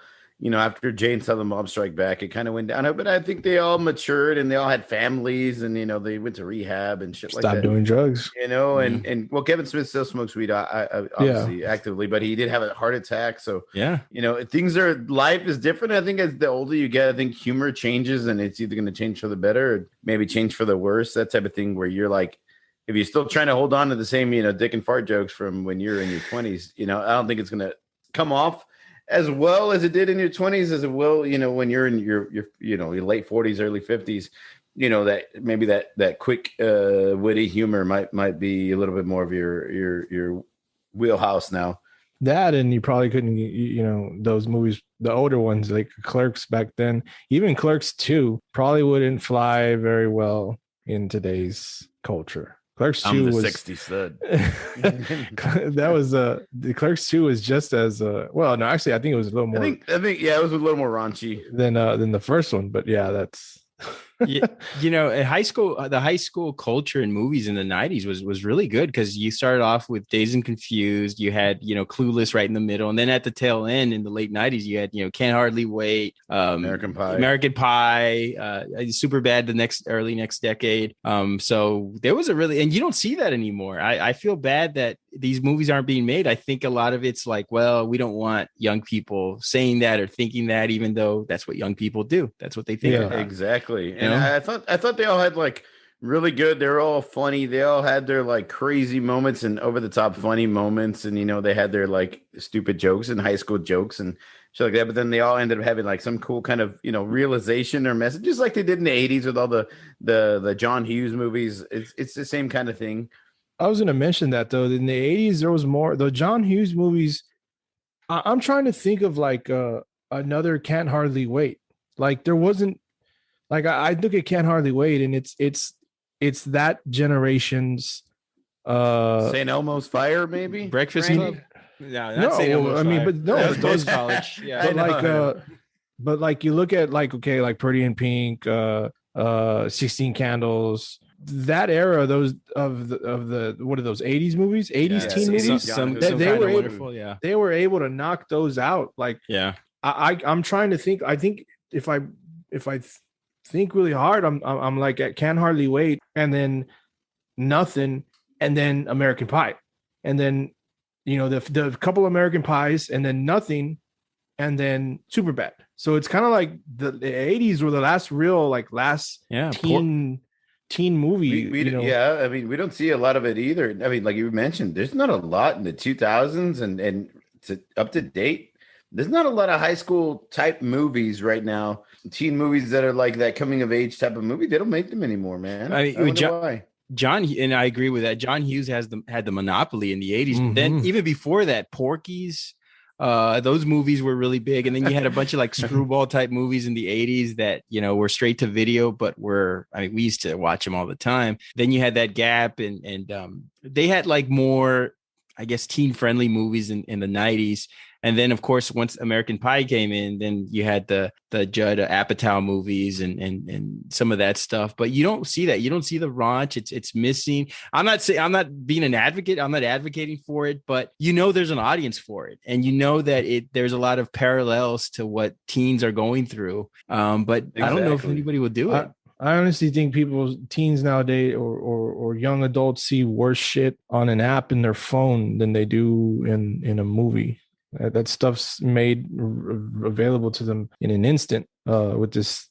after Jay and Silent Bob Strike Back, it kind of went down. But I think they all matured and they all had families, and they went to rehab and shit like that. Stop doing drugs, and well, Kevin Smith still smokes weed, obviously actively, but he did have a heart attack. So life is different. I think as the older you get, I think humor changes, and it's either going to change for the better or maybe change for the worse. That type of thing where you're like, if you're still trying to hold on to the same, dick and fart jokes from when you're in your 20s, I don't think it's going to come off as well as it did in your 20s, as it will, when you're in your late 40s, early 50s, that maybe that quick, witty humor might be a little bit more of your wheelhouse now. That, and you probably couldn't, those movies, the older ones like Clerks back then, even Clerks 2 probably wouldn't fly very well in today's culture. Clerks 2 was 60 stud. That was the Clerks 2 was just as well. No, actually, I think it was a little more. I think it was a little more raunchy than the first one. But yeah, that's At high school, the high school culture in movies in the 90s was really good because you started off with Dazed and Confused. You had, Clueless right in the middle. And then at the tail end in the late 90s, you had, Can't Hardly Wait, American Pie, Superbad early next decade. So there was and you don't see that anymore. I feel bad that these movies aren't being made. I think a lot of it's like, well, we don't want young people saying that or thinking that, even though that's what young people do. That's what they think. Yeah, exactly. And I thought they all had like really good. They're all funny. They all had their like crazy moments and over the top funny moments. And, they had their like stupid jokes and high school jokes and shit like that. But then they all ended up having like some cool kind of, realization or message, just like they did in the 80s with all the John Hughes movies. It's the same kind of thing. I was going to mention that though. In the 80s, there was more. The John Hughes movies, I'm trying to think of like another Can't Hardly Wait. Like there wasn't, like I look at Can't Hardly Wait, and it's that generation's St. Elmo's Fire, maybe Breakfast Club. No, I mean, but no, those college. Yeah, but like you look at like Pretty in Pink, 16 Candles. That era, those of the what are those 80s movies, 80s teen movies? They were able to knock those out. Like, I'm trying to think. I think if I think really hard, I'm like at Can't Hardly Wait, and then Nothing, and then American Pie, and then the couple American Pies, and then Nothing, and then Superbad. So it's kind of like the 80s were the last real teen movie. I mean, we don't see a lot of it either. I mean, like you mentioned, there's not a lot in the 2000s and up to date. There's not a lot of high school type movies right now. Teen movies that are like that coming of age type of movie. They don't make them anymore, man. I wonder why. John, and I agree with that. John Hughes had the monopoly in the 80s. Mm-hmm. But then even before that, Porky's, those movies were really big. And then you had a bunch of like screwball type movies in the 80s that, were straight to video, but we used to watch them all the time. Then you had that gap and they had like more, I guess, teen friendly movies in the 90s. And then, of course, once American Pie came in, then you had the Judd Apatow movies and some of that stuff. But you don't see that. You don't see the raunch. It's missing. I'm not being an advocate. I'm not advocating for it, but there's an audience for it, and that there's a lot of parallels to what teens are going through. But exactly. I don't know if anybody would do it. I honestly think teens nowadays or young adults see worse shit on an app in their phone than they do in a movie. That stuff's made available to them in an instant with this,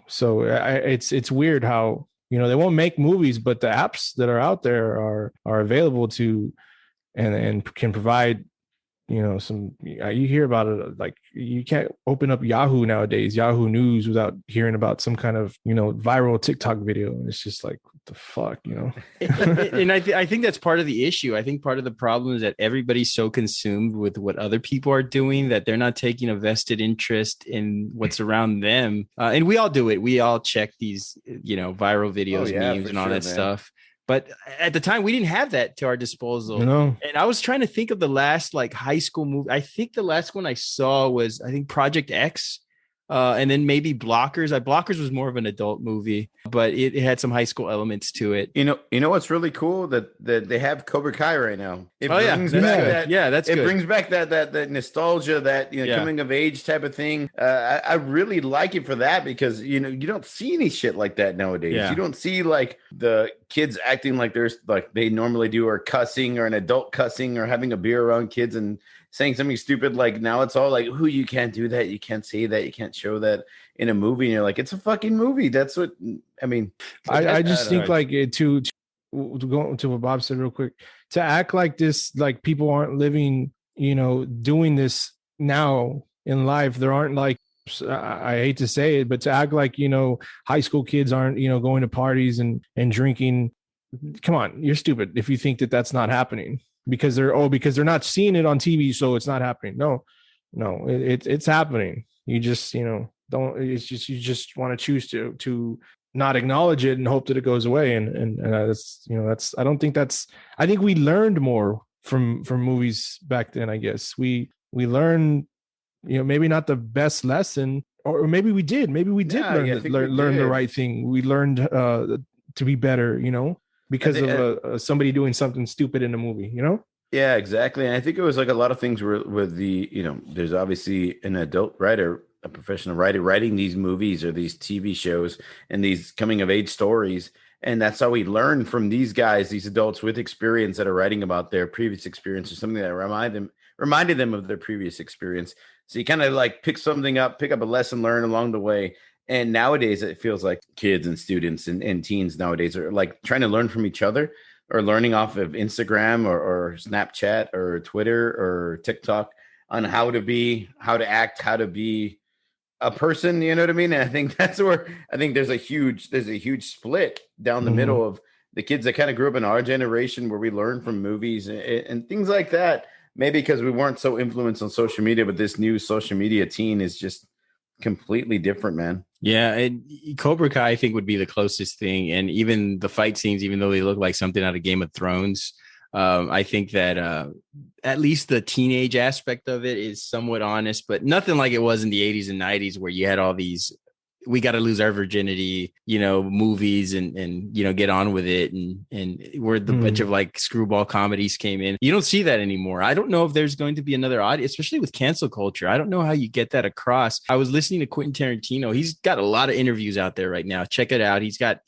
so it's weird how, they won't make movies, but the apps that are out there are available to and can provide, some, you hear about it. Like you can't open up Yahoo nowadays, Yahoo News, without hearing about some kind of, viral TikTok video. And it's just like, what the fuck, And I think that's part of the issue. I think part of the problem is that everybody's so consumed with what other people are doing that they're not taking a vested interest in what's around them. And we all do it. We all check these, viral videos, memes and all that stuff. But at the time, we didn't have that to our disposal. No. And I was trying to think of the last like high school movie. I think the last one I saw was, Project X. And then maybe Blockers. Blockers was more of an adult movie, but it had some high school elements to it. You know what's really cool that they have Cobra Kai right now. It brings back that nostalgia, that coming of age type of thing. I really like it for that because you don't see any shit like that nowadays. Yeah. You don't see like the kids acting like there's like they normally do, or cussing, or an adult cussing, or having a beer around kids and saying something stupid. Like now it's all like, you can't do that, you can't say that, you can't show that in a movie. And you're like, it's a fucking movie. That's what I mean. I just think like to go to what Bob said real quick, to act like this, like people aren't living, doing this now in life. There aren't like, I hate to say it, but to act like, high school kids aren't, going to parties and drinking. Come on, you're stupid if you think that that's not happening. Because they're not seeing it on TV, so it's not happening. No, it's happening. You just you just want to choose to not acknowledge it and hope that it goes away. And that's I think we learned more from movies back then. I guess we learned, maybe not the best lesson, or maybe we did. Maybe we did learn the right thing. We learned to be better, because of somebody doing something stupid in a movie, Yeah, exactly. And I think it was like a lot of things were with the, there's obviously an adult writer, a professional writer writing these movies or these TV shows and these coming of age stories. And that's how we learn from these guys, these adults with experience that are writing about their previous experience or something that reminded them of their previous experience. So you kind of like pick something up, pick up a lesson learned along the way. And nowadays it feels like kids and students and teens nowadays are like trying to learn from each other or learning off of Instagram or Snapchat or Twitter or TikTok on how to act, how to be a person, you know what I mean? And I think that's where I think there's a huge split down the middle of the kids that kind of grew up in our generation where we learned from movies and things like that. Maybe because we weren't so influenced on social media, but this new social media teen is just completely different, man. Yeah, and Cobra Kai I think would be the closest thing, and even the fight scenes, even though they look like something out of Game of Thrones, I think that at least the teenage aspect of it is somewhat honest, but nothing like it was in the 80s and 90s where you had all these we got to lose our virginity, movies and get on with it. And where the bunch of like screwball comedies came in. You don't see that anymore. I don't know if there's going to be another audience, especially with cancel culture. I don't know how you get that across. I was listening to Quentin Tarantino. He's got a lot of interviews out there right now. Check it out. He's on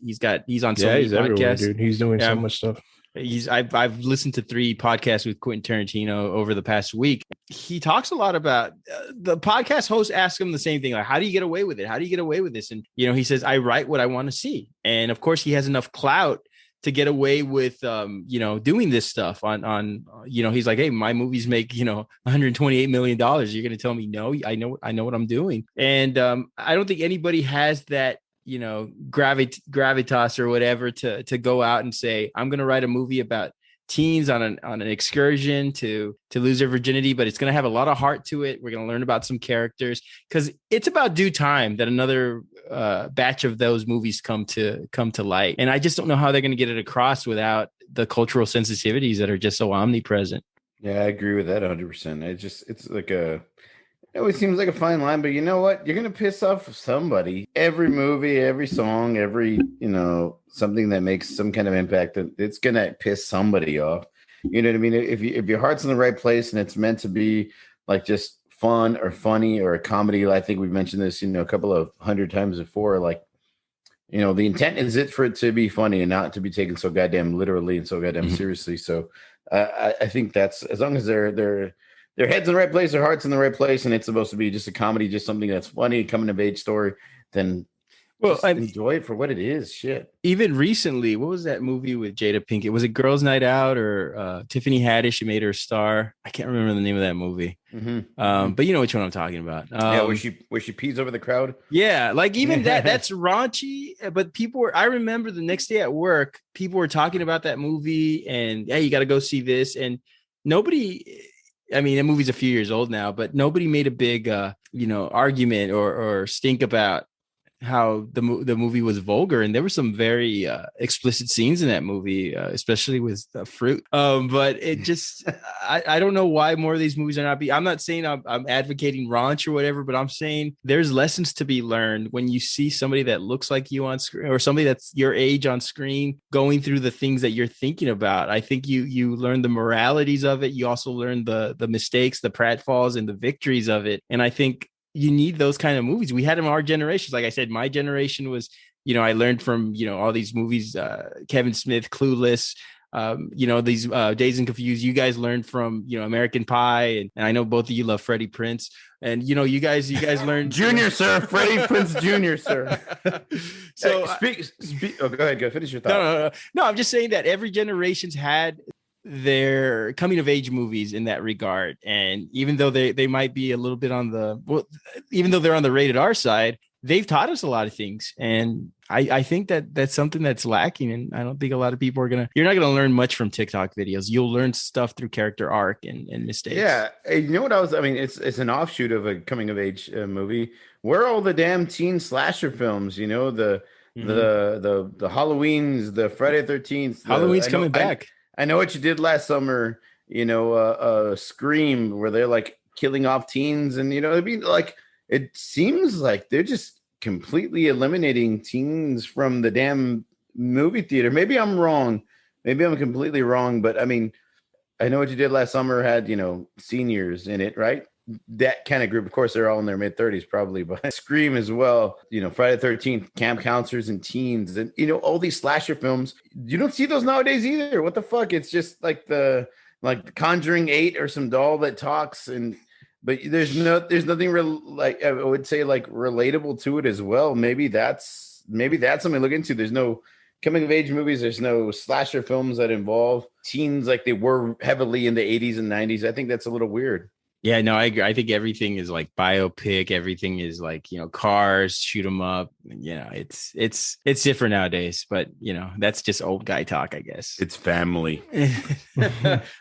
so many podcasts. Dude. He's doing so much stuff. I've listened to 3 podcasts with Quentin Tarantino over the past week. He talks a lot about the podcast host asks him the same thing. Like, how do you get away with it? How do you get away with this? And, he says, I write what I want to see. And of course he has enough clout to get away with, doing this stuff on, he's like, hey, my movies make, $128 million. You're going to tell me, no, I know what I'm doing. And I don't think anybody has that, gravitas or whatever to go out and say, I'm going to write a movie about teens on an excursion to lose their virginity, but it's going to have a lot of heart to it. We're going to learn about some characters because it's about due time that another batch of those movies come to light. And I just don't know how they're going to get it across without the cultural sensitivities that are just so omnipresent. Yeah, I agree with that 100%. It's like it always seems like a fine line, but you know what? You're going to piss off somebody. Every movie, every song, every, something that makes some kind of impact, it's going to piss somebody off. You know what I mean? If your heart's in the right place and it's meant to be like just fun or funny or a comedy, I think we've mentioned this, a couple of 100 times before, like, the intent is for it to be funny and not to be taken so goddamn literally and so goddamn seriously. So I think that's, as long as their head's in the right place, their heart's in the right place, and it's supposed to be just a comedy, just something that's funny, a coming of age story, then enjoy it for what it is. Shit. Even recently, what was that movie with Jada Pinkett? Was it Girls' Night Out or Tiffany Haddish? She made her a star. I can't remember the name of that movie. But you know which one I'm talking about. Where she pees over the crowd. Yeah, like even that's raunchy. But I remember the next day at work, people were talking about that movie, and hey, you got to go see this, and nobody. I mean, the movie's a few years old now, but nobody made a big, argument or stink about how the movie was vulgar. And there were some very explicit scenes in that movie, especially with fruit. But it just, I don't know why more of these movies are not I'm not saying I'm advocating raunch or whatever, but I'm saying there's lessons to be learned when you see somebody that looks like you on screen or somebody that's your age on screen going through the things that you're thinking about. I think you learn the moralities of it. You also learn the mistakes, the pratfalls and the victories of it. And I think you need those kind of movies. We had them in our generations. Like I said, my generation was, I learned from, all these movies, Kevin Smith, Clueless, these Dazed and Confused. You guys learned from, American Pie. And I know both of you love Freddie Prinze. And, you guys learned. Junior, sir. Freddie Prinze Jr., sir. So go ahead. Go finish your thought. No, I'm just saying that every generation's had their coming of age movies in that regard. And even though they might be a little bit even though they're on the rated R side, they've taught us a lot of things. And I think that's something that's lacking. And I don't think a lot of people you're not going to learn much from TikTok videos. You'll learn stuff through character arc and mistakes. Yeah. You know what it's an offshoot of a coming of age movie. Where are all the damn teen slasher films? The Halloweens, the Friday 13th. Halloween's coming back. I know what you did last summer, Scream, where they're like killing off teens and, it'd be like, it seems like they're just completely eliminating teens from the damn movie theater. Maybe I'm wrong. Maybe I'm completely wrong. But I mean, I Know What You Did Last Summer had, seniors in it, right? That kind of group. Of course, they're all in their mid-30s probably, but Scream as well. Friday the 13th, camp counselors and teens. And, all these slasher films. You don't see those nowadays either. What the fuck? It's just like the Conjuring 8 or some doll that talks. But there's nothing like, I would say, like relatable to it as well. Maybe that's something to look into. There's no coming of age movies. There's no slasher films that involve teens like they were heavily in the 80s and 90s. I think that's a little weird. Yeah, no, I agree. I think everything is like biopic. Everything is like, cars, shoot 'em up. It's different nowadays, but that's just old guy talk, I guess. It's family.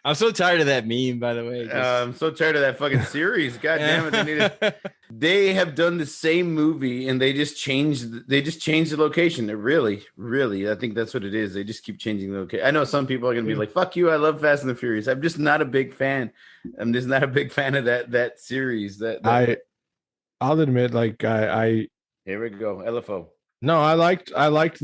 I'm so tired of that meme, by the way. I'm so tired of that fucking series. God damn it. They have done the same movie and they just changed the location. It really, I think that's what it is. They just keep changing the location. I know some people are going to be like, fuck you. I love Fast and the Furious. I'm just not a big fan. I'm just not a big fan of that series. I'll admit, like I here we go. LFO. No, I liked I liked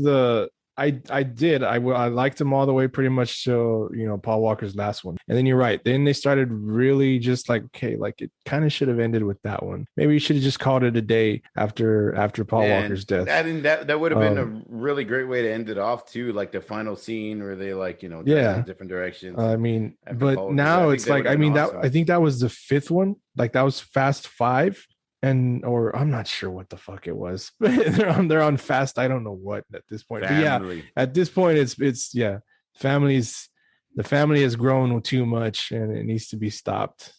them all the way pretty much to Paul Walker's last one. And then you're right. Then they started really just like, okay, like it kind of should have ended with that one. Maybe you should have just called it a day after Paul Walker's death. That would have been a really great way to end it off too, like the final scene where they in different directions. I mean, but now it's like, I mean, awesome. I think that was the fifth one. Like that was Fast 5. Or I'm not sure what the fuck it was. they're on fast. I don't know what at this point. But yeah, at this point, it's the family has grown too much and it needs to be stopped.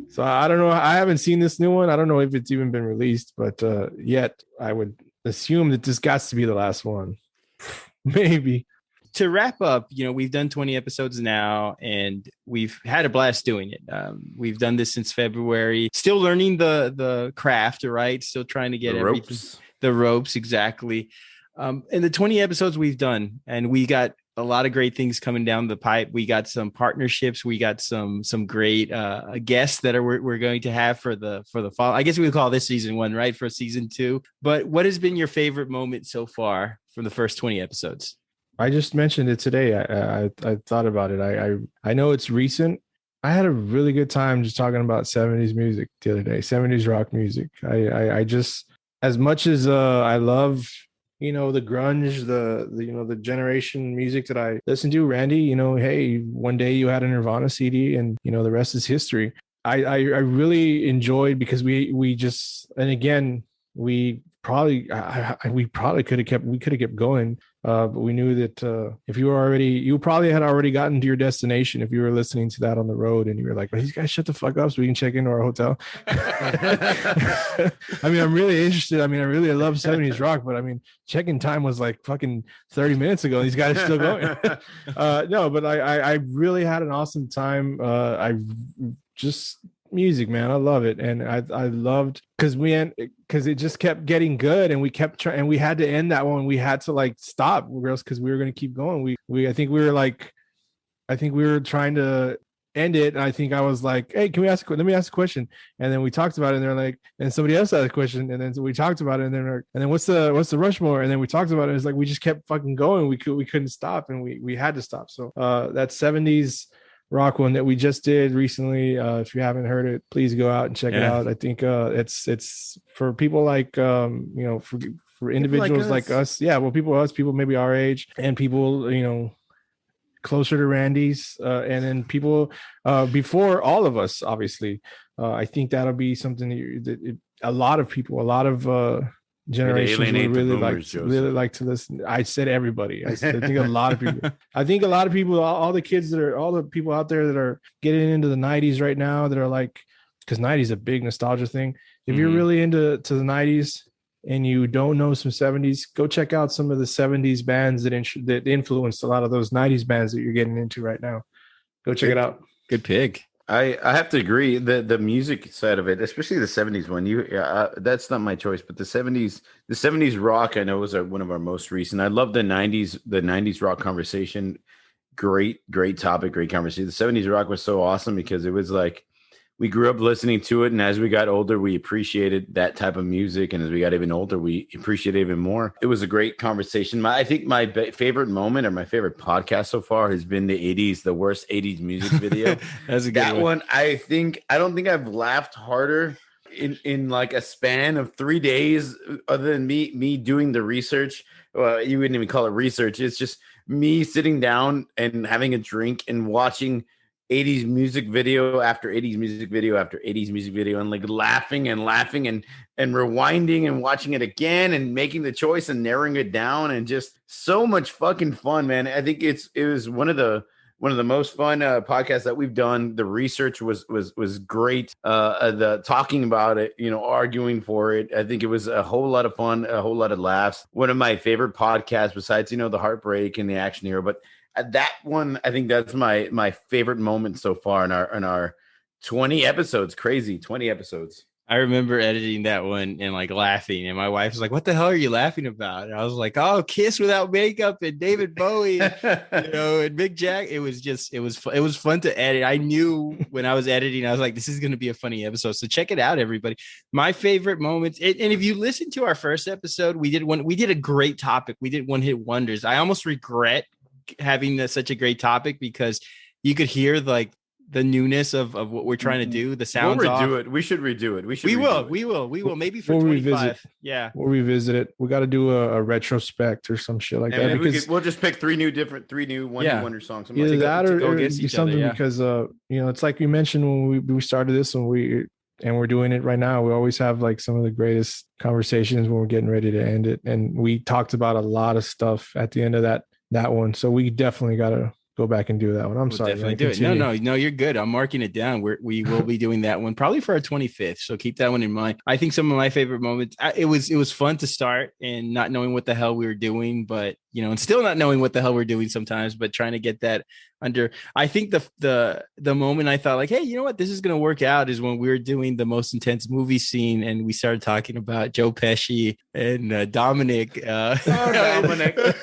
So I don't know. I haven't seen this new one. I don't know if it's even been released, but yet I would assume that this got to be the last one. Maybe. To wrap up, we've done 20 episodes now and we've had a blast doing it. We've done this since February, still learning the craft, right? Still trying to get the ropes. Exactly. And the 20 episodes we've done, and we got a lot of great things coming down the pipe. We got some partnerships. We got some great guests that we're going to have for the fall. I guess we would call this season 1, right? For season 2. But what has been your favorite moment so far from the first 20 episodes? I just mentioned it today. I thought about it. I know it's recent. I had a really good time just talking about 70s music the other day, 70s rock music. I just, as much as I love, the grunge, the generation music that I listen to, Randy, hey, one day you had a Nirvana CD and, the rest is history. I really enjoyed because we just, and again, we probably could have kept going. But we knew that if you probably had already gotten to your destination if you were listening to that on the road and you were like, well, these guys shut the fuck up so we can check into our hotel. I mean, I'm really interested. I mean, I love 70s rock, but I mean, check-in time was like fucking 30 minutes ago. These guys are still going. No, but I really had an awesome time. I just music, man, I love it. And I loved because it just kept getting good and we kept trying and we had to end that one. We had to like stop because we were going to keep going. I think we were trying to end it. And I think I was like, hey, let me ask a question. And then we talked about it and they're like, and somebody else had a question. And then so we talked about it and then what's the Rushmore? And then we talked about it. It's like, we just kept fucking going. We couldn't stop and we had to stop. So that 70s rock one that we just did recently, if you haven't heard it, please go out and check it out. I think it's for people like for individuals like us. Yeah, well, people maybe our age and people closer to Randy's and then people before all of us, obviously. I think that'll be something that a lot of generations would really like to listen. I said everybody. I think a lot of people. I think a lot of people, all the people out there that are getting into the 90s right now that are like, because 90s is a big nostalgia thing. If you're really into the 90s and you don't know some 70s, go check out some of the 70s bands that influenced a lot of those 90s bands that you're getting into right now. Go check it out. Good pick. I have to agree. The music side of it, especially the 70s one, that's not my choice, but the 70s rock I know was one of our most recent. I love the 90s rock conversation. Great topic, great conversation. The 70s rock was so awesome because it was like we grew up listening to it, and as we got older, we appreciated that type of music, and as we got even older, we appreciated it even more. It was a great conversation. I think my favorite moment or my favorite podcast so far has been the worst 80s music video. That's a good one. I don't think I've laughed harder in like a span of 3 days, other than me doing the research. Well, you wouldn't even call it research. It's just me sitting down and having a drink and watching 80s music video after 80s music video after 80s music video, and like laughing and rewinding and watching it again and making the choice and narrowing it down, and just so much fucking fun, man. I think it was one of the most fun podcasts that we've done. The research was great. The talking about it, arguing for it. I think it was a whole lot of fun, a whole lot of laughs. One of my favorite podcasts, besides the Heartbreak and the Action Hero, but that one, I think that's my favorite moment so far in our 20 episodes. Crazy 20 episodes. I remember editing that one and like laughing, and my wife was like, "What the hell are you laughing about?" And I was like, "Oh, Kiss Without Makeup and David Bowie, and Big Jack." It was fun to edit. I knew when I was editing, I was like, "This is going to be a funny episode." So check it out, everybody. My favorite moments, and if you listen to our first episode, we did a great topic. We did one hit wonders. I almost regret having such a great topic, because you could hear like the newness of what we're trying to do. The sounds. We'll redo it. We should redo it. We will. Maybe for 25. Yeah. We'll revisit it. We got to do a retrospect or some shit like that. Because we'll just pick three new wonder songs. Either that or do something, because it's like you mentioned when we started this, and we're doing it right now. We always have like some of the greatest conversations when we're getting ready to end it, and we talked about a lot of stuff at the end of that one. So we definitely got to go back and do that one. We'll sorry. Definitely do it. No, you're good. I'm marking it down. We will be doing that one probably for our 25th. So keep that one in mind. I think some of my favorite moments, it was fun to start and not knowing what the hell we were doing, but and still not knowing what the hell we're doing sometimes, but trying to get that under. I think the moment I thought like, hey, you know what, this is going to work out, is when we were doing the most intense movie scene, and we started talking about Joe Pesci and Dominic. Dominic. I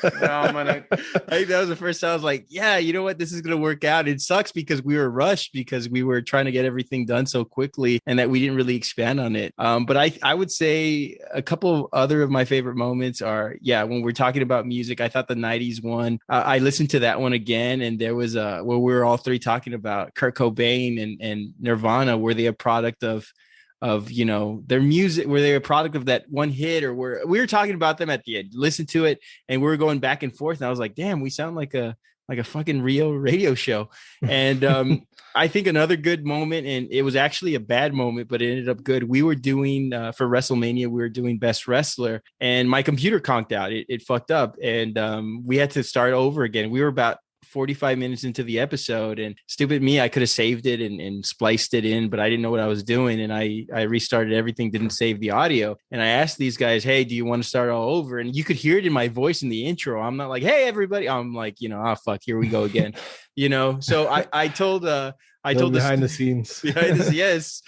think that was the first time I was like, yeah, you know what, this is going to work out. It sucks because we were rushed, because we were trying to get everything done so quickly, and that we didn't really expand on it. But I would say a couple of other of my favorite moments are, when we're talking about music, I thought the 90s one, I listened to that one again, and there was where we were all three talking about Kurt Cobain and Nirvana. Were they a product of their music? Were they a product of that one hit, or we were talking about them at the end? Listen to it, and we were going back and forth, and I was like, damn, we sound like a fucking real radio show. And I think another good moment, and it was actually a bad moment, but it ended up good. We were doing for WrestleMania, we were doing Best Wrestler, and my computer conked out. It fucked up, and we had to start over again. We were about 45 minutes into the episode, and stupid me, I could have saved it and spliced it in, but I didn't know what I was doing, and I restarted everything, didn't save the audio. And I asked these guys, hey, do you want to start all over? And you could hear it in my voice in the intro. I'm not like, hey everybody, I'm like, oh fuck, here we go again. So I told behind the scenes. Yes.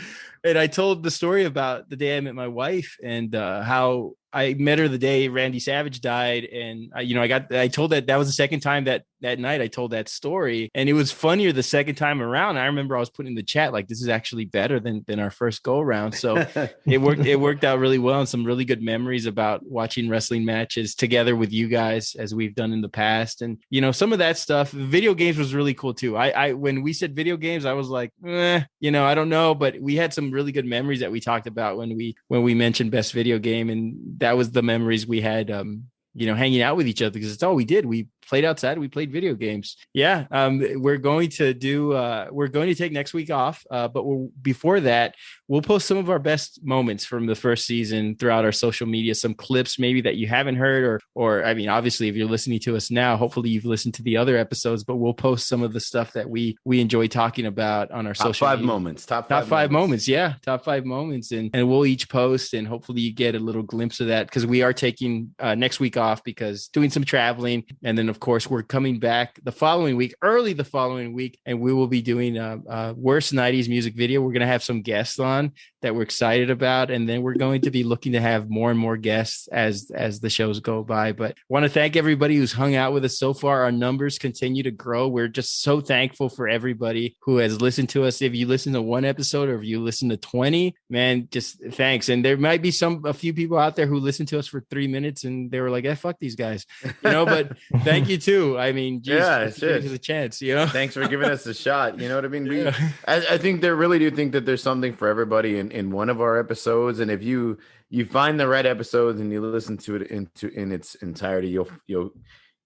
And I told the story about the day I met my wife, and how I met her the day Randy Savage died. And I told that was the second time that night I told that story, and it was funnier the second time around. I remember I was putting in the chat, like, this is actually better than our first go around. So it worked out really well, and some really good memories about watching wrestling matches together with you guys, as we've done in the past. And, some of that stuff, video games was really cool too. I when we said video games, I was like, I don't know, but we had some really good memories that we talked about when we mentioned best video game. And that was the memories we had, hanging out with each other, because it's all we did. We played outside. We played video games. Yeah. We're going to take next week off. But before that, we'll post some of our best moments from the first season throughout our social media, some clips maybe that you haven't heard, or I mean, obviously if you're listening to us now, hopefully you've listened to the other episodes, but we'll post some of the stuff that we enjoy talking about on our social media. Top five moments. Yeah. Top 5 moments. And we'll each post, and hopefully you get a little glimpse of that, because we are taking next week off, because doing some traveling. And then of of course, we're coming back early the following week, and we will be doing worst 90s music video. We're going to have some guests on that we're excited about. And then we're going to be looking to have more and more guests as the shows go by. But I want to thank everybody who's hung out with us so far. Our numbers continue to grow. We're just so thankful for everybody who has listened to us. If you listen to one episode or if you listen to 20, man, just thanks. And there might be a few people out there who listen to us for 3 minutes and they were like, fuck these guys, but thank you too. I mean, geez, it's a chance, Thanks for giving us a shot. You know what I mean? I think they really do think that there's something for everybody in one of our episodes. And if you find the right episodes and you listen to it in its entirety, you'll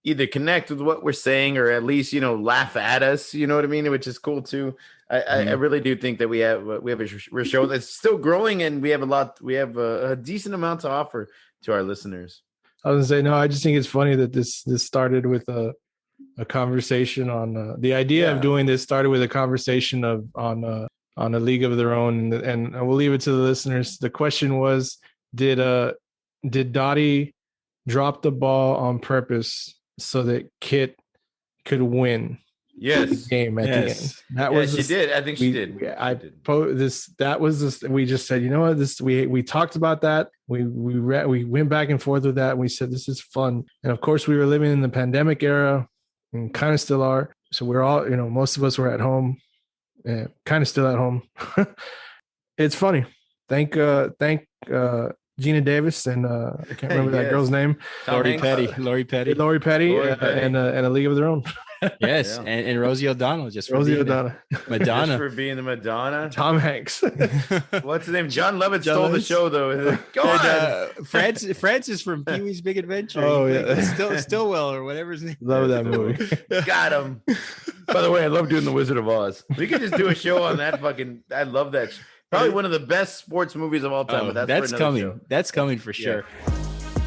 either connect with what we're saying or at least, laugh at us, you know what I mean? Which is cool too. I really do think that we have a show that's still growing, and we have a decent amount to offer to our listeners. I was gonna say, no, I just think it's funny that this started with a conversation on the idea of doing this started with a conversation on a league of their own, and we'll leave it to the listeners. The question was, did Dottie drop the ball on purpose so that Kit could win the game at the end? That was she did. I think she did. We just said, you know what, we talked about that. We went back and forth with that, and we said this is fun. And of course, we were living in the pandemic era, and kind of still are. So we're all, most of us were at home, and kind of still at home. It's funny. Thank Gina Davis and I can't remember that girl's name. Lori Petty, and a league of their own. Yes, and Rosie O'Donnell, Madonna just for being the Madonna. Tom Hanks. What's his name? John Lovett stole the show though. Go on. Francis from Pee-wee's Big Adventure. Oh yeah, Stillwell or whatever his name. Love that movie. Got him. By the way, I love doing the Wizard of Oz. We could just do a show on that. I love that. Probably one of the best sports movies of all time. But that's coming. Show. That's coming for sure.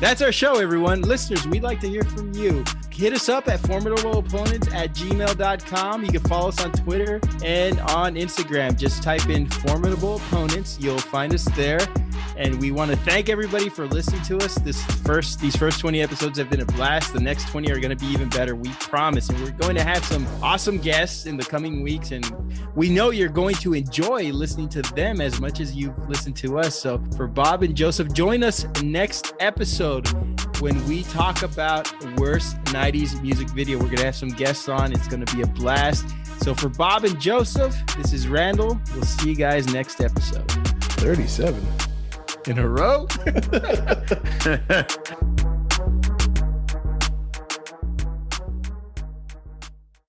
That's our show, everyone. Listeners, we'd like to hear from you. Hit us up at formidableopponents@gmail.com. You can follow us on Twitter and on Instagram. Just type in Formidable Opponents. You'll find us there. And we want to thank everybody for listening to us. These first 20 episodes have been a blast. The next 20 are going to be even better, we promise. And we're going to have some awesome guests in the coming weeks. And we know you're going to enjoy listening to them as much as you've listened to us. So for Bob and Joseph, join us next episode when we talk about worst 90s music video. We're going to have some guests on. It's going to be a blast. So for Bob and Joseph, this is Randall. We'll see you guys next episode. 37 in a row.